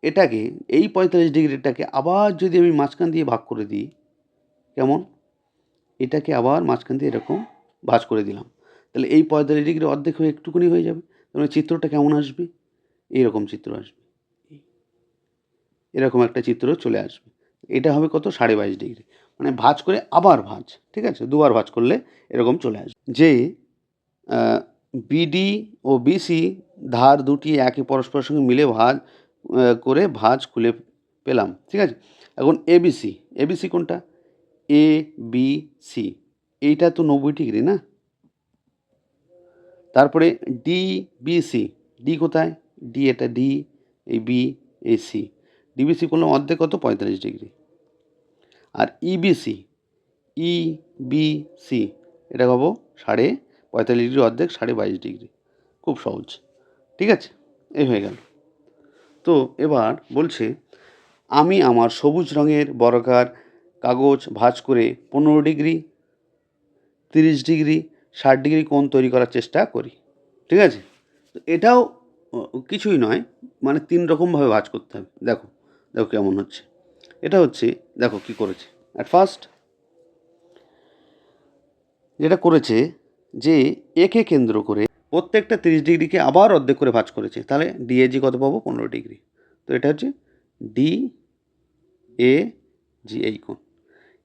এটাকে, এই 45 ডিগ্রিটাকে আবার যদি আমি মাঝখান দিয়ে ভাগ করে দিই, কেমন? এটাকে আবার মাঝখান দিয়ে এরকম ভাঁজ করে দিলাম, তাহলে এই 45 ডিগ্রি অর্ধেক হয়ে একটুখানি হয়ে যাবে। তাহলে চিত্রটা কেমন আসবে? এইরকম চিত্র আসবে, এরকম একটা চিত্র চলে আসবে। এটা হবে কত? 22.5 ডিগ্রি। মানে ভাঁজ করে আবার ভাঁজ, ঠিক আছে, দুবার ভাঁজ করলে এরকম চলে আসবে। যে বিডি ও বিসি ধার দুটি একে পরস্পরের সঙ্গে মিলে ভাঁজ করে ভাঁজ খুলে পেলাম। ঠিক আছে, এখন এবিসি, এবিসি কোনটা? এ বি সি, এইটা তো 90 ডিগ্রি না? তারপরে ডি বিসি, ডি কোথায়? ডি, এটা ডি, এই বি, এই সি, ডিবিসি করলাম অর্ধেক কত? 45 ডিগ্রি। আর ইবিসি, ই বি সি, এটা পাবো 45.5 ডিগ্রি অর্ধেক 22.5 ডিগ্রি। খুব সহজ। ঠিক আছে, এই হয়ে গেল। তো এবার বলছে আমি আমার সবুজ রঙের বর্গাকার কাগজ ভাঁজ করে 15 ডিগ্রি, 30 ডিগ্রি, 60 ডিগ্রি কোণ তৈরি করার চেষ্টা করি। ঠিক আছে, তো এটাও কিছুই নয়, মানে 3 রকমভাবে ভাঁজ করতে হবে। দেখো দেখো কেমন হচ্ছে। এটা হচ্ছে, দেখো কি করেছে। অ্যাট ফার্স্ট যেটা করেছে, যে একে কেন্দ্র করে প্রত্যেকটা 30 ডিগ্রিকে আবার অর্ধেক করে ভাঁজ করেছে, তাহলে ডিএজি কত পাবো? 15 ডিগ্রি। তো এটা হচ্ছে ডি এ জি, এই কোণ,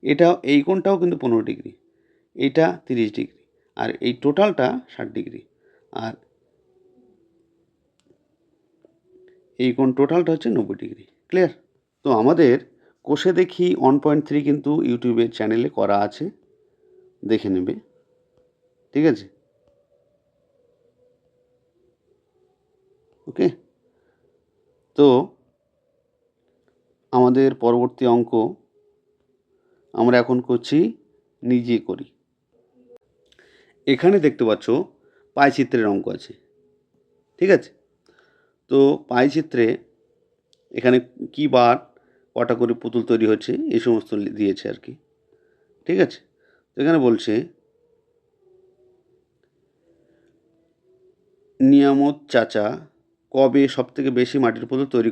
এটা এই কোণটাও কিন্তু 15 ডিগ্রি, এইটা 30 ডিগ্রি, আর এই টোটালটা 60 ডিগ্রি, আর এই কোণ টোটালটা হচ্ছে 90 ডিগ্রি। ক্লিয়ার? তো আমাদের কোষে দেখি 1.3 কিন্তু ইউটিউবের চ্যানেলে করা আছে, দেখে নেবে। ঠিক আছে, ওকে। তো আমাদের পরবর্তী অঙ্ক আমরা এখন করছি নিজে করি। এখানে দেখতে পাচ্ছ পায়চিত্রের অঙ্ক আছে। ঠিক আছে, তো পায়চিত্রে এখানে কী বার কটা করে পুতুল তৈরি হচ্ছে এই সমস্ত দিয়েছে আর কি। ঠিক আছে, তো এখানে বলছে নিয়ামত চাচা কবে সবথেকে বেশি মাটির পুতুল তৈরি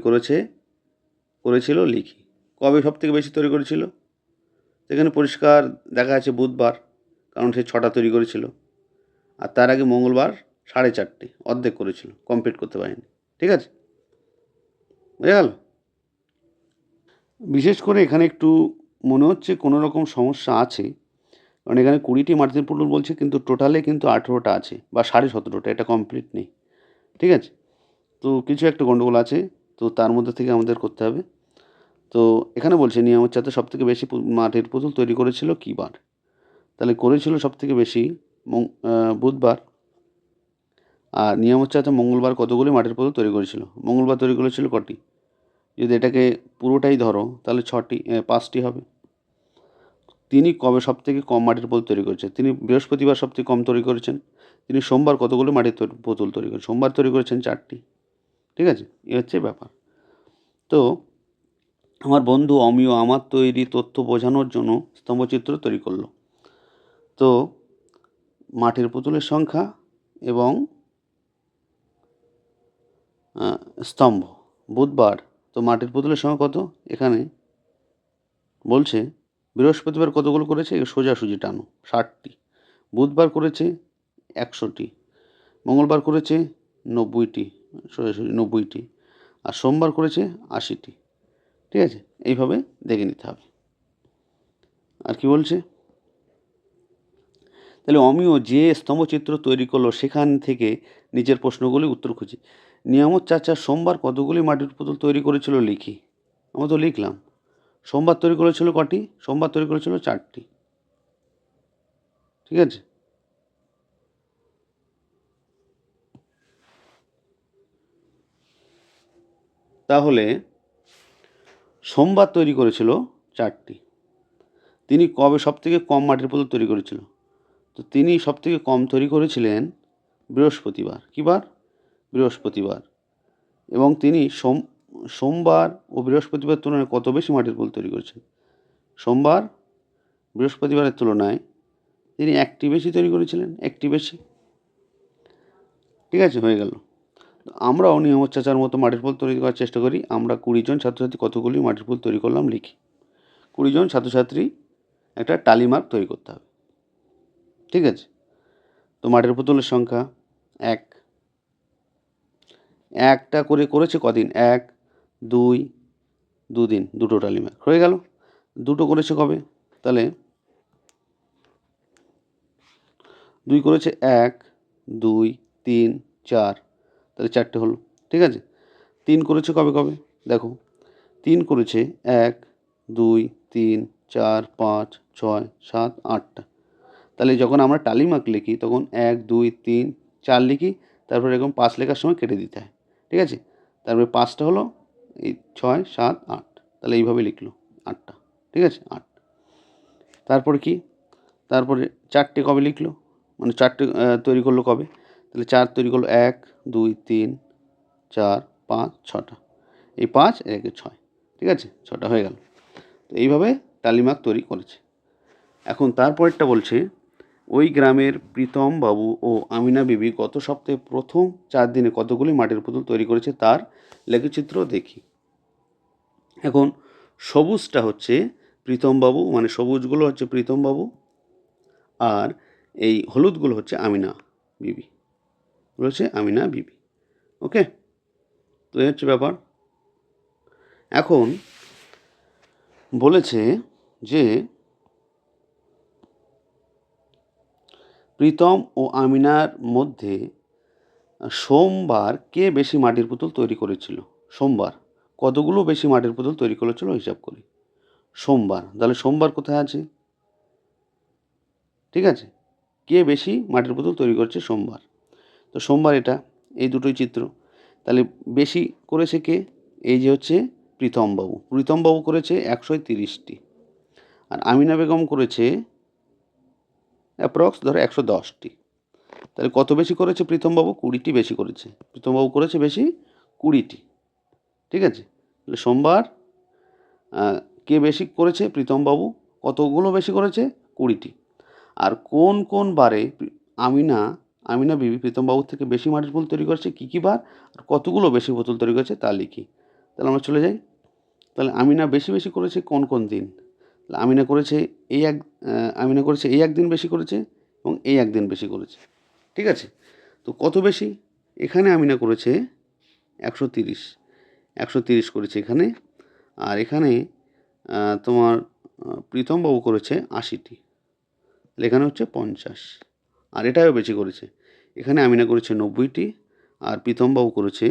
করেছিল লিখি। কবে সবথেকে বেশি তৈরি করেছিল? এখানে পরিষ্কার দেখা যাচ্ছে বুধবার, কারণ সে 6টা তৈরি করেছিল, আর তার আগে মঙ্গলবার 4.5টে, অর্ধেক করেছিল, কমপ্লিট করতে পারেনি। ঠিক আছে, বুঝে গেল? বিশেষ করে এখানে একটু মনে হচ্ছে কোনো রকম সমস্যা আছে, কারণ এখানে 20টি মাটির পুতুল বলছে, কিন্তু টোটালে কিন্তু 18টা আছে বা 17.5টা, এটা কমপ্লিট নেই। ঠিক আছে? তো কিছু একটা গণ্ডগোল আছে, তো তার মধ্যে থেকে আমাদের করতে হবে। তো এখানে বলছে নিয়ামত চাচা সবথেকে বেশি মাটির পুতুল তৈরি করেছিল কী বার? তাহলে করেছিল সবথেকে বেশি বুধবার। আর নিয়ামত চাচা মঙ্গলবার কতগুলি মাটির পুতুল তৈরি করেছিল? মঙ্গলবার তৈরি করেছিল কটি? যদি এটাকে পুরোটাই ধরো তাহলে 5টি হবে। তিনি কবে সবথেকে কম মাটির পুতুল তৈরি করেছেন? তিনি বৃহস্পতিবার সবথেকে কম তৈরি করেছেন। তিনি সোমবার কতগুলো মাটির পুতুল তৈরি করেছেন? সোমবার তৈরি করেছেন 4টি। ঠিক আছে? এই হচ্ছে ব্যাপার। তো আমার বন্ধু অমিয় আমার তৈরি তথ্য বোঝানোর জন্য স্তম্ভচিত্র তৈরি করলো। তো মাটির পুতুলের সংখ্যা এবং স্তম্ভ বুধবার, তো মাটির পুতুলের সংখ্যা কত? এখানে বলছে বৃহস্পতিবার কতগুলো করেছে, সোজাসুজি টানো 60টি। বুধবার করেছে 100টি, মঙ্গলবার করেছে 90টি, সোজাসুজি 90টি, আর সোমবার করেছে 80টি। ঠিক আছে? এইভাবে দেখে নিতে হবে। আর কি বলছে? তাহলে অমিয় যে স্তম্ভচিত্র তৈরি করলো সেখান থেকে নিজের প্রশ্নগুলি উত্তর খুঁজি। নিয়ামত চাচা সোমবার কতগুলি মাটির পুতুল তৈরি করেছিল লিখি। আমরা তো লিখলাম। সোমবার তৈরি করেছিল কটি? সোমবার তৈরি করেছিল 4টি। ঠিক আছে? তাহলে সোমবার তৈরি করেছিল 4টি। তিনি কবে সবথেকে কম মাটির পুতুল তৈরি করেছিল? তো তিনি সবথেকে কম তৈরি করেছিলেন বৃহস্পতিবার। কী বার? বৃহস্পতিবার। এবং তিনি সোমবার ও বৃহস্পতিবার তুলনায় কত বেশি মাটির পুতুল তৈরি করেছেন? সোমবার বৃহস্পতিবারের তুলনায় তিনি 1টি বেশি তৈরি করেছিলেন, 1টি বেশি। ঠিক আছে? হয়ে গেল। আমরাও নিয়ামত চাচার মতো মাটির পুতুল তৈরি করার চেষ্টা করি। আমরা 20 জন ছাত্রছাত্রী কতগুলি মাটির পুতুল তৈরি করলাম লিখি। 20 জন ছাত্রছাত্রী একটা টালি মার্ক তৈরি করতে হবে। ঠিক আছে? তো মাটির পুতুলের সংখ্যা 1। একটা করে করেছে কদিন? 1, 2, 2 দিন, 2টো টালি মার্ক হয়ে গেল। 2টো করেছে কবে? তাহলে 2 করেছে 1, 2, 3, 4, তাহলে 4টে হলো। ঠিক আছে? 3 করেছে কবে কবে? দেখো 3 করেছে 1, 2, 3, 4, 5, 6, 7, 8টা। তাহলে যখন আমরা টালি মার্ক লিখি তখন 1, 2, 3, 4 লিখি, তারপরে এরকম 5 লেখার সময় কেটে দিতে হয়। ঠিক আছে? তারপরে 5টা হলো এই 6, 7, 8, তাহলে এইভাবে লিখলো 8টা। ঠিক আছে? 8। তারপরে কি? তারপরে 4টে কবে লিখলো? মানে 4টে তৈরি করলো কবে? তাহলে 4 তৈরি করলো 1, 2, 3, 4, 5, 6টা। এই 5 একে 6। ঠিক আছে? 6টা হয়ে গেল। তো এইভাবে টালি মার্ক তৈরি করেছে। এখন তারপরেরটা বলছে ওই গ্রামের প্রীতম বাবু ও আমিনা বিবি গত সপ্তাহে প্রথম 4 দিনে কতগুলি মাটির পুতুল তৈরি করেছে তার লেখচিত্র দেখি। এখন সবুজটা হচ্ছে প্রীতম বাবু, মানে সবুজগুলো হচ্ছে প্রীতম বাবু, আর এই হলুদগুলো হচ্ছে আমিনা বিবি, হচ্ছে আমিনা বিবি। ওকে? তো এই হচ্ছে ব্যাপার। এখন বলেছে যে প্রীতম ও আমিনার মধ্যে সোমবার কে বেশি মাটির পুতুল তৈরি করেছিল? সোমবার কতগুলো বেশি মাটির পুতুল তৈরি করেছিল হিসাব করি। সোমবার, তাহলে সোমবার কোথায় আছে? ঠিক আছে? কে বেশি মাটির পুতুল তৈরি করেছে সোমবার? তো সোমবার এটা, এই দুটোই চিত্র। তাহলে বেশি করেছে কে? এই যে হচ্ছে প্রীতমবাবু। প্রীতমবাবু করেছে 130টি, আর আমিনা বেগম করেছে অ্যাপ্রক্স ধরো 110টি। তাহলে কত বেশি করেছে প্রীতমবাবু? 20টি বেশি করেছে। প্রীতমবাবু করেছে বেশি 20টি। ঠিক আছে? তাহলে সোমবার কে বেশি করেছে? প্রীতমবাবু। কতগুলো বেশি করেছে? 20টি। আর কোন কোন বারে আমিনা বিবি প্রীতমবাবুর থেকে বেশি মাটির পুতুল তৈরি করেছে, কী কী বার, আর কতগুলো বেশি পুতুল তৈরি করেছে তা লিখি। তাহলে আমরা চলে যাই। তাহলে আমিনা বেশি বেশি করেছে কোন কোন দিন? তাহলে আমিনা করেছে এই একদিন বেশি করেছে এবং এই একদিন বেশি করেছে। ঠিক আছে? তো কত বেশি? এখানে আমিনা করেছে 130, 130 করেছে এখানে। আর এখানে তোমার প্রীতমবাবু করেছে 80টি। তাহলে এখানে হচ্ছে 50, আর এটাও বেশি করেছে। এখানে আমিনা করেছে 90টি, আর প্রীতমবাবু করেছে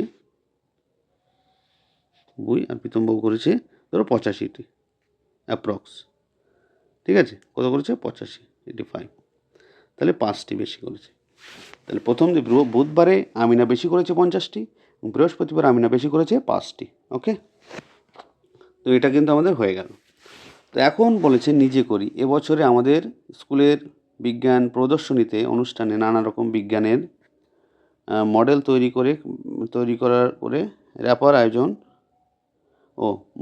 আর প্রীতমবাবু করেছে ধরো 85টি অ্যাপ্রক্স। ঠিক আছে, কত করেছে? 85, 85। তাহলে 5টি বেশি করেছে। তাহলে প্রথম যে বুধবারে আমিনা বেশি করেছে 50টি, বৃহস্পতিবার আমিনা বেশি করেছে 5টি। ওকে, তো এটা কিন্তু আমাদের হয়ে গেল। তো এখন বলেছে নিজে করি। এবছরে আমাদের স্কুলের বিজ্ঞান প্রদর্শনীতে অনুষ্ঠানে নানা রকম বিজ্ঞানের মডেল তৈরি করে র্যাপার আয়োজন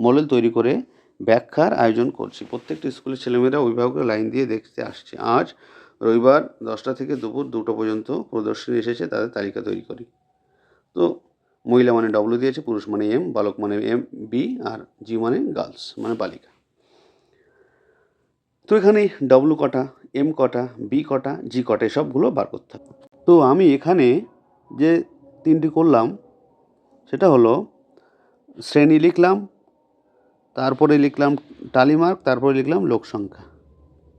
মডেল তৈরি করে ব্যাখ্যার আয়োজন করছি। প্রত্যেকটি স্কুলের ছেলেমেয়েরা অভিভাবকের লাইন দিয়ে দেখতে আসছে। আজ রবিবার 10টা থেকে দুপুর 2টো পর্যন্ত প্রদর্শনী এসেছে, তাদের তালিকা তৈরি করি। তো মহিলা মানে ডব্লু দিয়েছে, পুরুষ মানে এম, বালক মানে এম বি, আর জি মানে গার্লস মানে বালিকা। তো এখানে ডব্লু কটা, এম কটা, বি কটা, জি কটা, এসবগুলো বার করতে হবে। তো আমি এখানে যে 3টি করলাম সেটা হলো শ্রেণী লিখলাম, তারপরে লিখলাম টালিমার্ক, তারপরে লিখলাম লোক সংখ্যা।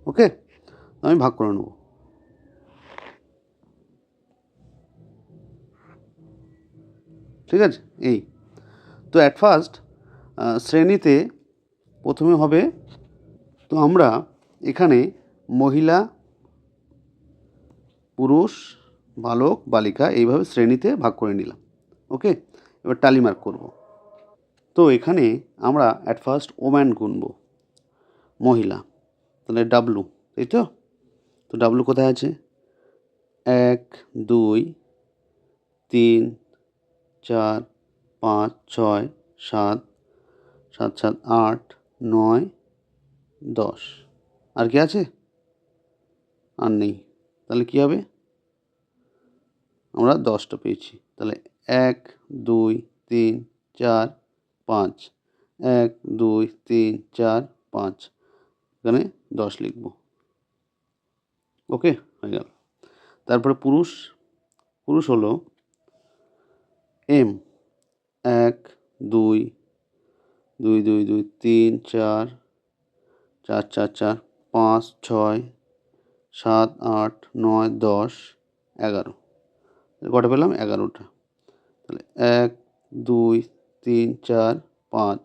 ওকে, আমি ভাগ করে নেব। ঠিক আছে, এই তো অ্যাট ফার্স্ট শ্রেণীতে প্রথমে হবে, তো আমরা এখানে মহিলা, পুরুষ, বালক, বালিকা এইভাবে শ্রেণীতে ভাগ করে নিলাম। ওকে, এবার টালি মার্ক করব। তো এখানে আমরা অ্যাট ফার্স্ট ওম্যান গুনব, মহিলা, তাহলে ডাব্লু, তাই তো? তো ডাব্লু কোথায় আছে? 1 2 3 4 5 6 7 7 7 8 9 10। আর কি আছে? আর নেই। তাহলে কী হবে? আমরা 10টা পেয়েছি। তাহলে 1 2 3 4 5, 1 2 3 4 5, এখানে 10 লিখব। ওকে, হয়ে গেল। তারপরে পুরুষ হলো এম, 1 2 2 2 2 3 4 4 4 4 5 6 7 8 9 10 11, কটা পেলাম? 11টা। তাহলে 1 2 3 4 5,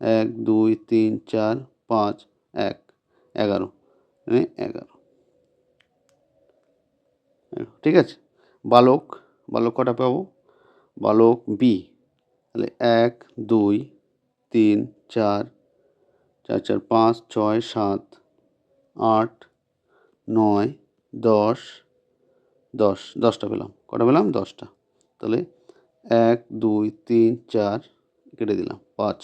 1 2 3 4 5 1 11, মানে 11। ঠিক আছে, বালক কটা পাবো? বালক বি, তাহলে 1 2 3 4 4 4 5 6 7 8 9 10 10, 10টা পেলাম। কটা পেলাম? 10টা। তাহলে 1 2 3 4 কেটে দিলাম 5,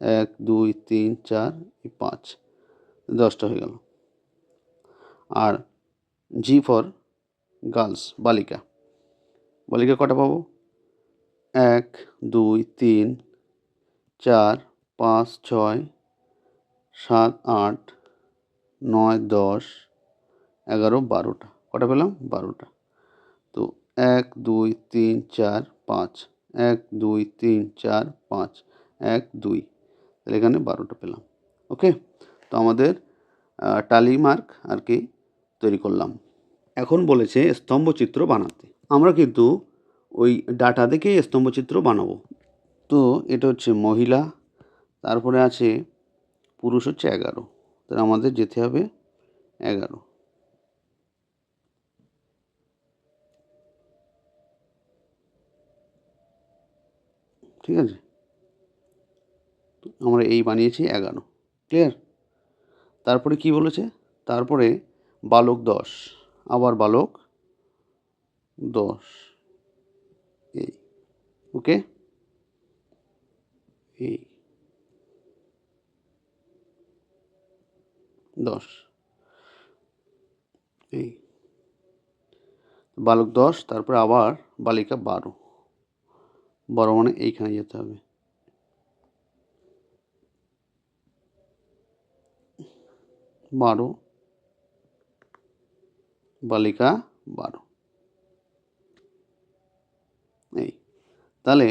1 2 3 4 5, 10টা হয়ে গেল। আর জি ফর গার্লস, বালিকা কটা পাবো? 1 2 3 4 5 6 7 8 9 10 11 12টা, কটা পেলাম? 12টা। তো 1 2 3 4 5, 1 2 3 4 5 1 2, তাহলে এখানে 12টা পেলাম। ওকে, তো আমাদের টালি মার্ক আর কি তৈরি করলাম। এখন বলেছে স্তম্ভচিত্র বানাতে। আমরা কিন্তু ওই ডাটা দেখেই স্তম্ভচিত্র বানাবো। তো এটা হচ্ছে মহিলা, তারপরে আছে পুরুষ হচ্ছে 11, তাহলে আমাদের যেতে হবে 11। ঠিক আছে, আমরা এই বানিয়েছি 11। ক্লিয়ার? তারপরে কি বলেছে? তারপরে বালক 10, আবার বালক 10, এই। ওকে, এই 10, এই বালক 10, তারপরে আবার বালিকা 12, মানে এইখানে যেতে হবে। 12, বালিকা 12, এই। তাহলে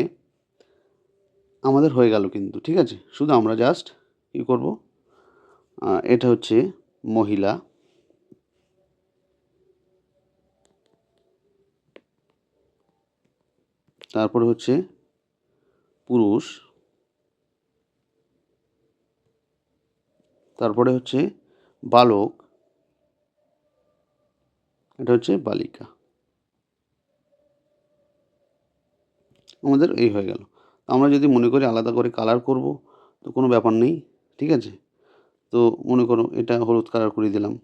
আমাদের হয়ে গেল কিন্তু। ঠিক আছে, শুধু আমরা জাস্ট কী করব, এটা হচ্ছে মহিলা, তারপরে হচ্ছে পুরুষ, তারপরে হচ্ছে বালক, এটা হচ্ছে বালিকা। আমাদের এই হয়ে গেল। আমরা যদি মনে করি আলাদা করে কালার করব তো কোনো ব্যাপার নেই, ঠিক আছে। তো মনে করো এটা হলুদ কালার করে দিলাম,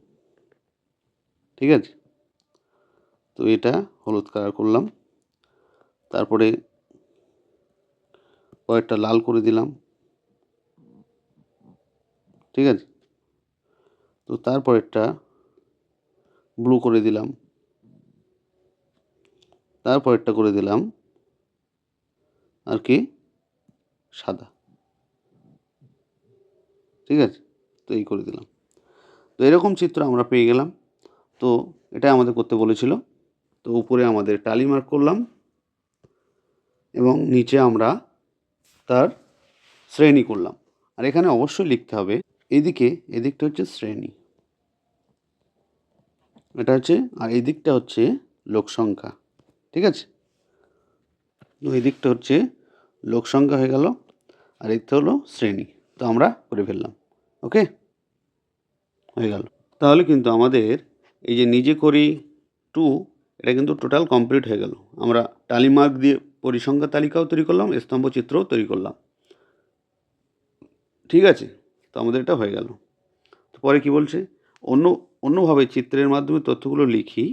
ঠিক আছে। তো এটা হলুদ কালার করলাম, তারপরে কয়েকটা লাল করে দিলাম, ঠিক আছে। তো তারপরেরটা ব্লু করে দিলাম, তারপরেরটা করে দিলাম আর কি সাদা, ঠিক আছে। তো এই করে দিলাম। তো এরকম চিত্র আমরা পেয়ে গেলাম। তো এটাই আমাদের করতে বলেছিল। তো উপরে আমাদের টালি মার্ক করলাম এবং নিচে আমরা তার শ্রেণী করলাম। আর এখানে অবশ্যই লিখতে হবে এদিকটা হচ্ছে শ্রেণী, এটা হচ্ছে, আর এই দিকটা হচ্ছে লোক সংখ্যা, ঠিক আছে। তো এই দিকটা হচ্ছে লোক সংখ্যা হয়ে গেল, আর এই তো হলো শ্রেণী। তো আমরা করে ফেললাম, ওকে, হয়ে গেল। তাহলে কিন্তু আমাদের এই যে নিজে করি 2, এটা কিন্তু টোটাল কমপ্লিট হয়ে গেল। আমরা টালি মার্ক দিয়ে পরিসংখ্যা তালিকাও তৈরি করলাম, স্তম্ভ চিত্রও তৈরি করলাম, ঠিক আছে। তো আমাদের এটা হয়ে গেল। তো পরে কি বলছে, অন্যভাবে চিত্রের মাধ্যমে তথ্যগুলো লিখি।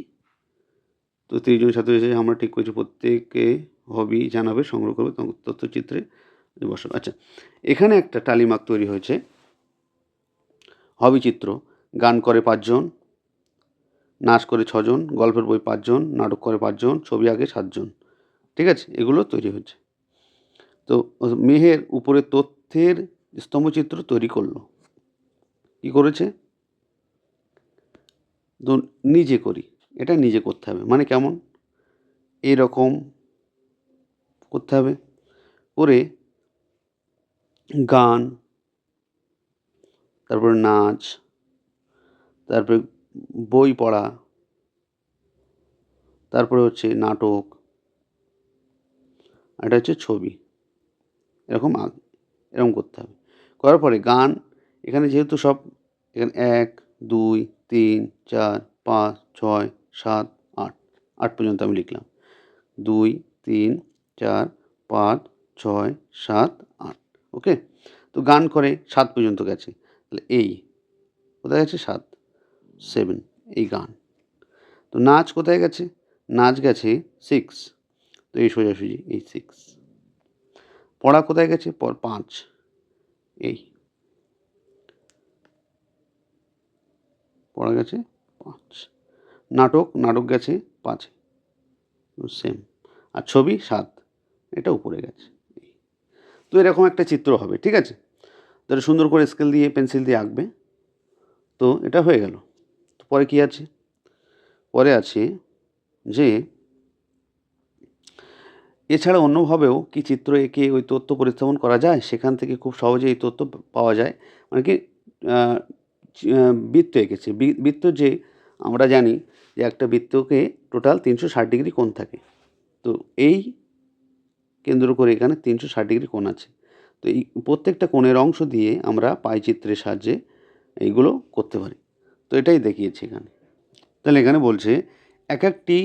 তো 30 জন ছাত্র এসে আমরা ঠিক করেছি প্রত্যেকে হবি জানাবে, সংগ্রহ করবে তথ্যচিত্রে বসাবে। আচ্ছা, এখানে একটা টালি মার্ক তৈরি হয়েছে। হবি চিত্র, গান করে 5 জন, নাচ করে 6 জন, গল্পের বই 5 জন, নাটক করে 5 জন, ছবি আঁকে 7 জন, ঠিক আছে। এগুলো তৈরি হয়েছে। তো মেহের উপরে তথ্যের স্তম্ভচিত্র তৈরি করলো। কি করেছে, তো নিজে করি, এটা নিজে করতে হবে। মানে কেমন, এরকম করতে হবে করে গান, তারপরে নাচ, তারপরে বই পড়া, তারপরে হচ্ছে নাটক, আর এটা হচ্ছে ছবি, এরকম করতে হবে। করার পরে গান, এখানে যেহেতু সব এখানে 1 2 3 4 5 6 7 8, 8 পর্যন্ত আমি লিখলাম। 2 3 4 5 6 7 8, ওকে। তো গান করে 7 পর্যন্ত গেছে, তাহলে এই কোথায় গেছে 7 7, এই গান। তো নাচ কোথায় গেছে, নাচ গেছে 6, তো এই সোজাসুজি এই 6। পড়া কোথায় গেছে, 5, এই পড়া গেছে 5। নাটক গেছে 5, সেম। আর ছবি 7, এটা উপরে গেছে। তো এরকম একটা চিত্র হবে, ঠিক আছে। তো এটা সুন্দর করে স্কেল দিয়ে পেন্সিল দিয়ে আঁকবে। তো এটা হয়ে গেল। তো পরে কি আছে, পরে আছে যে এছাড়া অন্যভাবেও কি চিত্র এঁকে ওই তথ্য উপস্থাপন করা যায়, সেখান থেকে খুব সহজে এই তথ্য পাওয়া যায়। মানে কি, বৃত্ত এঁকেছে, বৃত্ত যে আমরা জানি যে একটা বৃত্তকে টোটাল 360 ডিগ্রি কোণ থাকে। তো এই কেন্দ্র করে এখানে 360 ডিগ্রি কোণ আছে। তো এই প্রত্যেকটা কোণের অংশ দিয়ে আমরা পাই চিত্রের সাহায্যে এইগুলো করতে পারি। তো এটাই দেখিয়েছি এখানে। তাহলে এখানে বলছে এক একটি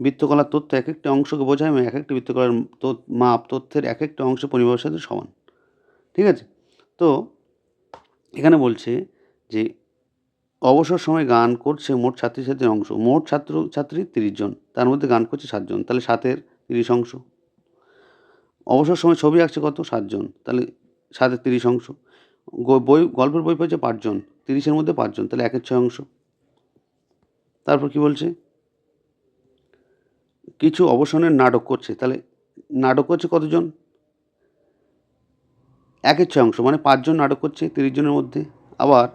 বৃত্তকলার তথ্য এক একটি অংশকে বোঝায় এবং এক একটি বৃত্তকলার মাপ তথ্যের এক একটা অংশ পরিমাপের সাথে সমান, ঠিক আছে। তো এখানে বলছে যে অবসর সময় গান করছে মোট ছাত্রছাত্রীর অংশ, মোট ছাত্রছাত্রী 30 জন, তার মধ্যে গান করছে 7 জন, তাহলে 7-এর 30 অংশ। অবসর সময় ছবি আঁকছে কত, 7 জন, তাহলে 7-এর 30 অংশ। গল্পের বই পড়ছে 5 জন, 30-এর মধ্যে 5 জন, তাহলে 1-এর 6 অংশ। তারপর কি বলছে, কিছু অবসরের নাটক করছে, তাহলে নাটক করছে কতজন, 1-এর 6 অংশ, মানে 5 জন নাটক করছে 30 জনের মধ্যে। আবার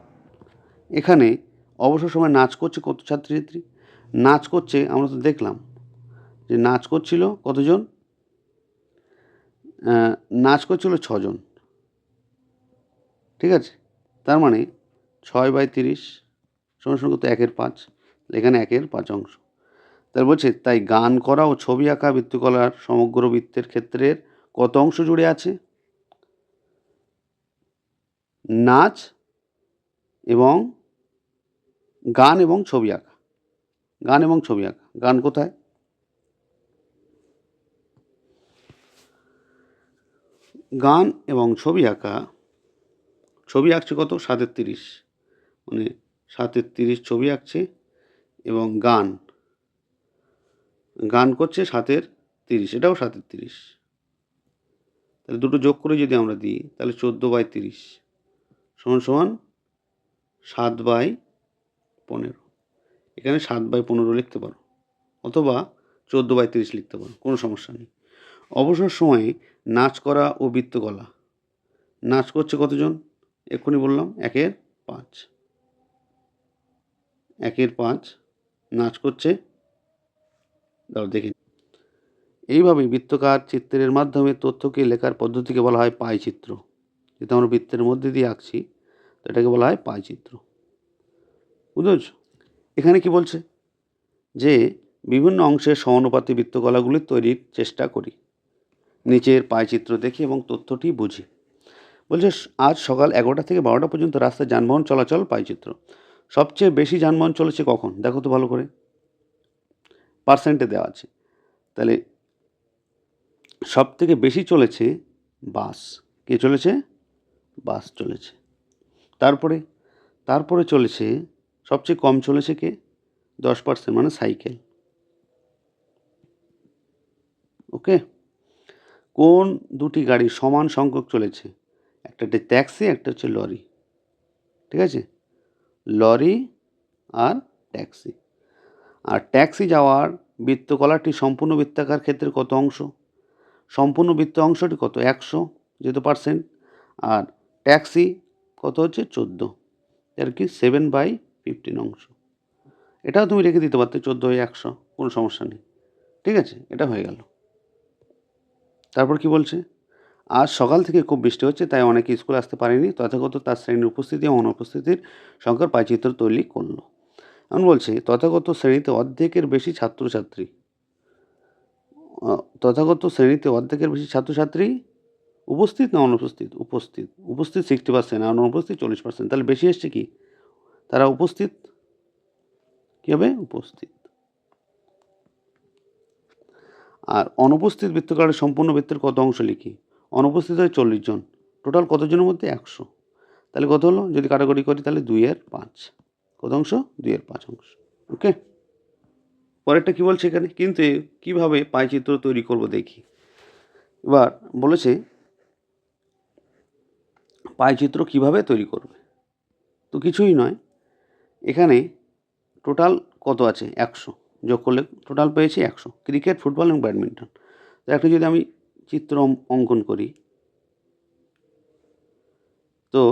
এখানে অবসর সময় নাচ করছে কত ছাত্রছাত্রী, নাচ করছে আমরা তো দেখলাম যে নাচ করছিল কতজন, নাচ করছিল 6 জন, ঠিক আছে। তার মানে 6/30 সমান কত, 1-এর 5, এখানে 1-এর 5 অংশ। তাই বলছে, তাই গান করা ও ছবি আঁকা বৃত্তকলার সমগ্র বৃত্তের ক্ষেত্রের কত অংশ জুড়ে আছে? নাচ এবং গান এবং ছবি আঁকা। গান এবং ছবি আঁকা। গান কোথায়? গান এবং ছবি আঁকা। ছবি আঁকছে কত? 7-30, মানে 7-30 ছবি আঁকছে, এবং গান করছে 7-30, এটাও 7-30। তাহলে দুটো যোগ করে যদি আমরা দিই, তাহলে 14/30 সমান সমান 7/15। এখানে 7/15 লিখতে পারো, অথবা 14/30 লিখতে পারো, কোনো সমস্যা নেই। অবসর সময়ে নাচ করা ও বৃত্তকলা। নাচ করছে কতজন? এক্ষুনি বললাম, 1/5। 1/5 নাচ করছে। দাঁড়াও দেখে। এইভাবে বৃত্তাকার চিত্রের মাধ্যমে তথ্যকে লেখার পদ্ধতিকে বলা হয় পাই চিত্র। যেহেতু আমরা বৃত্তের মধ্যে দিয়ে আঁকছি, তো এটাকে বলা হয় পাই চিত্র। বুঝেছ? এখানে কি বলছে? যে বিভিন্ন অংশের সমানুপাতি বৃত্তকলাগুলি তৈরির চেষ্টা করি, নিচের পাই চিত্র দেখি এবং তথ্যটি বুঝি। বলছে, আজ সকাল 11টা থেকে 12টা পর্যন্ত রাস্তায় যানবাহন চলাচল পাই চিত্র। সবচেয়ে বেশি যানবাহন চলেছে কখন? দেখো তো ভালো করে, পার্সেন্টে দেওয়া আছে। তাহলে সব থেকে বেশি চলেছে বাস। কে চলেছে? বাস চলেছে। তারপরে চলেছে, সবচেয়ে কম চলেছে কে? 10%, মানে সাইকেল। ওকে। কোন দুটি গাড়ি সমান সংখ্যক চলেছে? একটা হচ্ছে ট্যাক্সি, একটা হচ্ছে লরি। ঠিক আছে, লরি আর ট্যাক্সি। আর ট্যাক্সি যাওয়ার বৃত্তকলাটি সম্পূর্ণ বৃত্তাকার ক্ষেত্রে কত অংশ? সম্পূর্ণ বৃত্ত অংশটি কত? 100, যেহেতু পার্সেন্ট। আর ট্যাক্সি কত হচ্ছে? 14, আর কি 7/15 অংশ। এটাও তুমি রেখে দিতে পারতে 14/100, কোনো সমস্যা নেই। ঠিক আছে, এটা হয়ে গেল। তারপর কি বলছে? আজ সকাল থেকে খুব বৃষ্টি হচ্ছে, তাই অনেকে স্কুলে আসতে পারেনি। তথাগত তার শ্রেণীর উপস্থিতি এবং অনুপস্থিতির সংখ্যার পাইচিত্র তৈরি করলো। এমন বলছে, তথাগত শ্রেণীতে অর্ধেকের বেশি ছাত্রছাত্রী উপস্থিত না অনুপস্থিত? উপস্থিত 60%, আর অনুপস্থিত 40%। তাহলে বেশি এসছে কি? তারা উপস্থিত। কী হবে? উপস্থিত। আর অনুপস্থিত বৃত্তকারের সম্পূর্ণ বৃত্তের কত অংশ লিখি? অনুপস্থিত হয় 40 জন, টোটাল কতজনের মধ্যে? 100। তাহলে কত হলো? যদি কাটাকুটি করি তাহলে 2/5। কত অংশ? 2/5 অংশ। ওকে। পরেরটা কি বলছে এখানে? কিন্তু কিভাবে পাইচিত্র তৈরি করব দেখি। এবার বলেছে পাইচিত্র কিভাবে তৈরি করবে। তো কিছুই নয়, এখানে টোটাল কত আছে? 100, যোগ করলে টোটাল পেয়েছি 100। ক্রিকেট, ফুটবল এবং ব্যাডমিন্টন। তো একটা যদি আমি চিত্র অঙ্কন করি, তো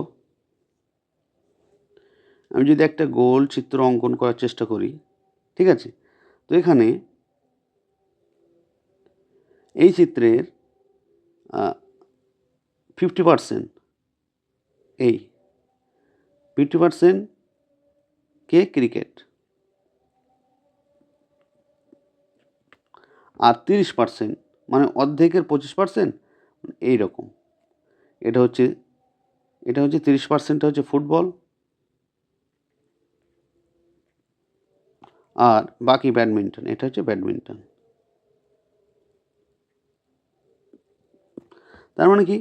আমি যদি একটা গোল চিত্র অঙ্কন করার চেষ্টা করি, ঠিক আছে, তো এখানে এই চিত্রের 50%, এই 50% কে? ক্রিকেট। আর 30%, মানে অর্ধেকের 25% এইরকম। এটা হচ্ছে 30% হচ্ছে ফুটবল, আর বাকি ব্যাডমিন্টন। এটা হচ্ছে ব্যাডমিন্টন। তার মানে কি?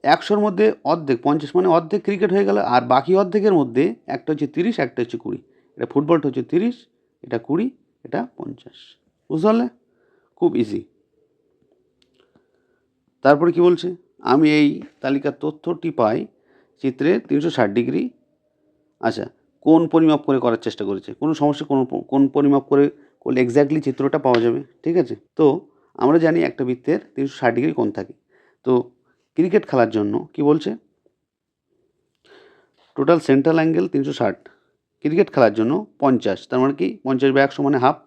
100-র মধ্যে অর্ধেক 50, মানে অর্ধেক ক্রিকেট হয়ে গেল। আর বাকি অর্ধেকের মধ্যে একটা হচ্ছে 30, একটা হচ্ছে 20। এটা ফুটবলটা হচ্ছে 30, এটা 20, এটা 50। বুঝতে পারলে? খুব ইজি। তারপরে কি বলছে? আমি এই তালিকার তথ্যটি পাই চিত্রে 360 ডিগ্রি। আচ্ছা, কোন পরিমাপ করে করার চেষ্টা করেছে? কোনো সমস্যা, কোন পরিমাপ করলে এক্স্যাক্টলি চিত্রটা পাওয়া যাবে। ঠিক আছে, তো আমরা জানি একটা বৃত্তের 360 ডিগ্রি কোণ থাকে। তো ক্রিকেট খেলার জন্য কি বলছে? Total central angle 360। ক্রিকেট খেলার জন্য 50, তার মানে কি 50/100 মানে হাফ।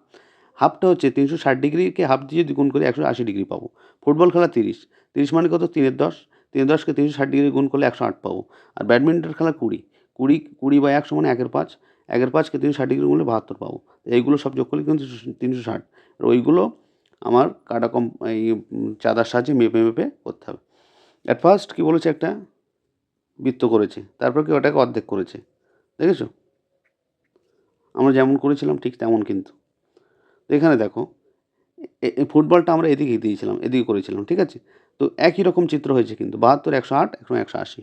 হাফটা হচ্ছে 360 ডিগ্রিকে হাফ দিয়ে যদি গুণ করি 180 ডিগ্রি পাবো। ফুটবল খেলা 30, 30 মানে কত? 3/10, 3/10কে 360 ডিগ্রি গুণ করলে 108 পাবো। আর ব্যাডমিন্টন খেলা 20, 20/100 মানে 1/5, 1/5কে 360° গুণলে 72 পাবো। এইগুলো সব যোগ করলে কিন্তু 360। আর ওইগুলো আমার কাটা এই চাঁদার সাহায্যে মেপে করতে হবে। অ্যাট ফার্স্ট কী বলেছে, একটা বৃত্ত করেছে, তারপর কি ওটাকে অর্ধেক করেছে, দেখেছো? আমরা যেমন করেছিলাম ঠিক তেমন কিন্তু। তো এখানে দেখো এই ফুটবলটা আমরা এদিকে দিয়েছিলাম, এদিকে করেছিলাম, ঠিক আছে? তো একই রকম চিত্র হয়েছে কিন্তু 72, 108 এবং 180।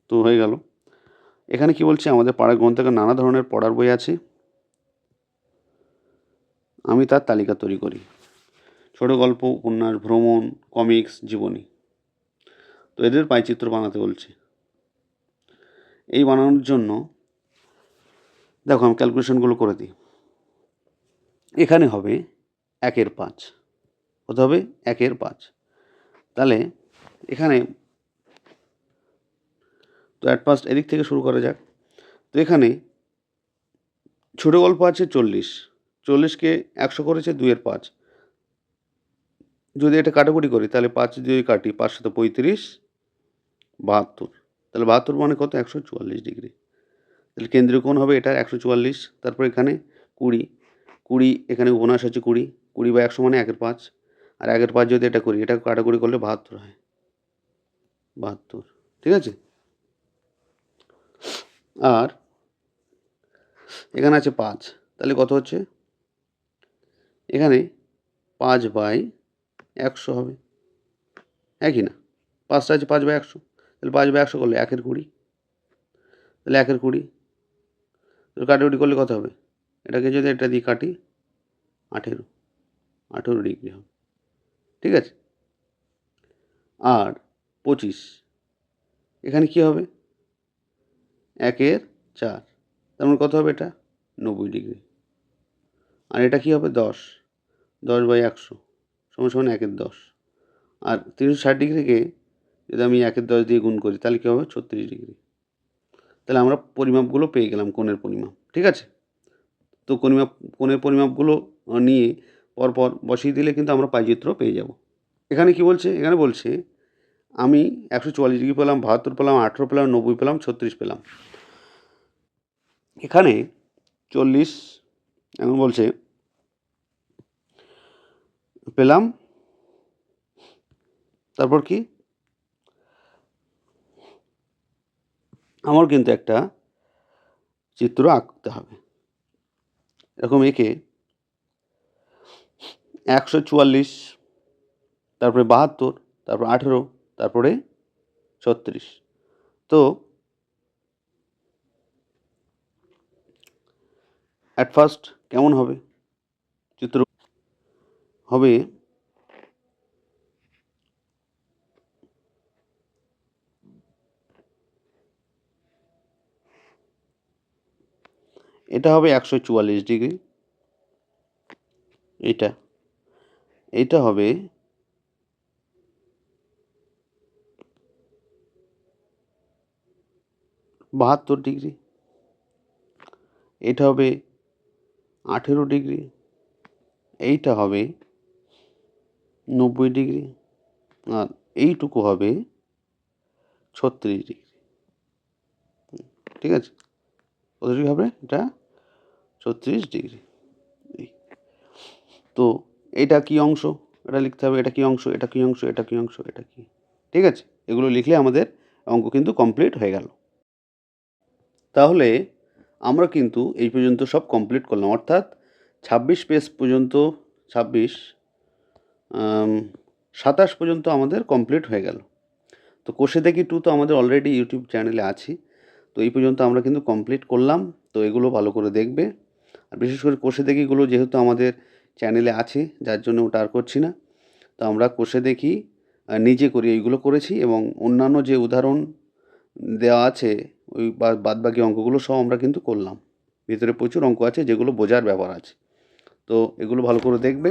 তো হয়ে গেল। এখানে কি বলছে, আমাদের পাড়ার গ্রন্থাগারে নানা ধরনের পড়ার বই আছে, আমি তার তালিকা তৈরি করি। ছোটো গল্প, উপন্যাস, ভ্রমণ, কমিক্স, জীবনী। তো এদের পাইচিত্র বানাতে বলছে। এই বানানোর জন্য দেখো আমি ক্যালকুলেশনগুলো করে দিই। এখানে হবে 1/5, কত হবে? 1/5। তাহলে এখানে তো অ্যাট ফার্স্ট এদিক থেকে শুরু করা যাক। তো এখানে ছোটো গল্প আছে 40, 40কে 100 করেছে 2/5। যদি এটা কাটাকুটি করি তাহলে 5 দিয়ে কাটি, 5 7 35, 72। তাহলে 72 মানে কত? 144°। তাহলে কেন্দ্রীয় কোণ হবে এটা 144। তারপর এখানে 20, এখানে উপন্যাস আছে 20/100 মানে 1/5। আর 1/5 যদি এটা করি, এটা কাটাকুটি করলে 72 হয়, 72, ঠিক আছে? আর এখানে আছে 5, তাহলে কত হচ্ছে? এখানে 5/100 হবে, একই না? 5টা আছে 5/100, তাহলে 5/100 করলে 1/20, তাহলে 1/20। তো কাটাকুটি করলে কত হবে? এটাকে যদি এটা দিয়ে কাটি 18° হবে, ঠিক আছে? আর 25, এখানে কি হবে? 1/4, তার মানে কত হবে এটা? 90°। আর এটা কি হবে? 10, 10/100 সমান 1/10। আর 360°কে যদি আমি 1/10 দিয়ে গুণ করি তাহলে কী হবে? 36°। তাহলে আমরা পরিমাপগুলো পেয়ে গেলাম, কোণের পরিমাপ, ঠিক আছে? তো কোণের পরিমাপগুলো নিয়ে পরপর বসিয়ে দিলে কিন্তু আমরা পাইচিত্র পেয়ে যাব। এখানে কি বলছে? এখানে বলছে আমি 144° পেলাম, 72 পেলাম, 18 পেলাম, 90 পেলাম, 36 পেলাম। এখানে 40 এখন বলছে পেলাম, তারপর কি আমার কিন্তু একটা চিত্র আঁকতে হবে। এরকম এঁকে 144, তারপরে 72, তারপর 18, তারপরে 36। তো অ্যাট ফার্স্ট কেমন হবে চিত্র? হবে এটা হবে 144°, এইটা হবে 72°, এটা হবে 18°, এইটা হবে 90°, আর এইটুকু হবে 36°, ঠিক আছে? কত ডিগ্রি হবে? এটা 36°। তো এটা কী অংশ? এটা লিখতে হবে, এটা কী অংশ, এটা কী অংশ, এটা কী অংশ, এটা কী, ঠিক আছে? এগুলো লিখলে আমাদের অঙ্ক কিন্তু কমপ্লিট হয়ে গেল। তাহলে আমরা কিন্তু এই পর্যন্ত সব কমপ্লিট করলাম, অর্থাৎ 26 পেজ পর্যন্ত, 26, 27 পর্যন্ত আমাদের কমপ্লিট হয়ে গেল। তো কোষে দেখি 2 তো আমাদের অলরেডি ইউটিউব চ্যানেলে আছে। তো এই পর্যন্ত আমরা কিন্তু কমপ্লিট করলাম। তো এগুলো ভালো করে দেখবে। আর বিশেষ করে কোষে দেখিগুলো যেহেতু আমাদের চ্যানেলে আছে, যার জন্য ওটা আর করছি না। তো আমরা কোষে দেখি নিজে করি, এইগুলো করেছি, এবং অন্যান্য যে উদাহরণ দেওয়া আছে ওই বাদবাকি অঙ্কগুলো সব আমরা কিন্তু করলাম। ভিতরে প্রচুর অঙ্ক আছে যেগুলো বোঝার ব্যাপার আছে। তো এগুলো ভালো করে দেখবে।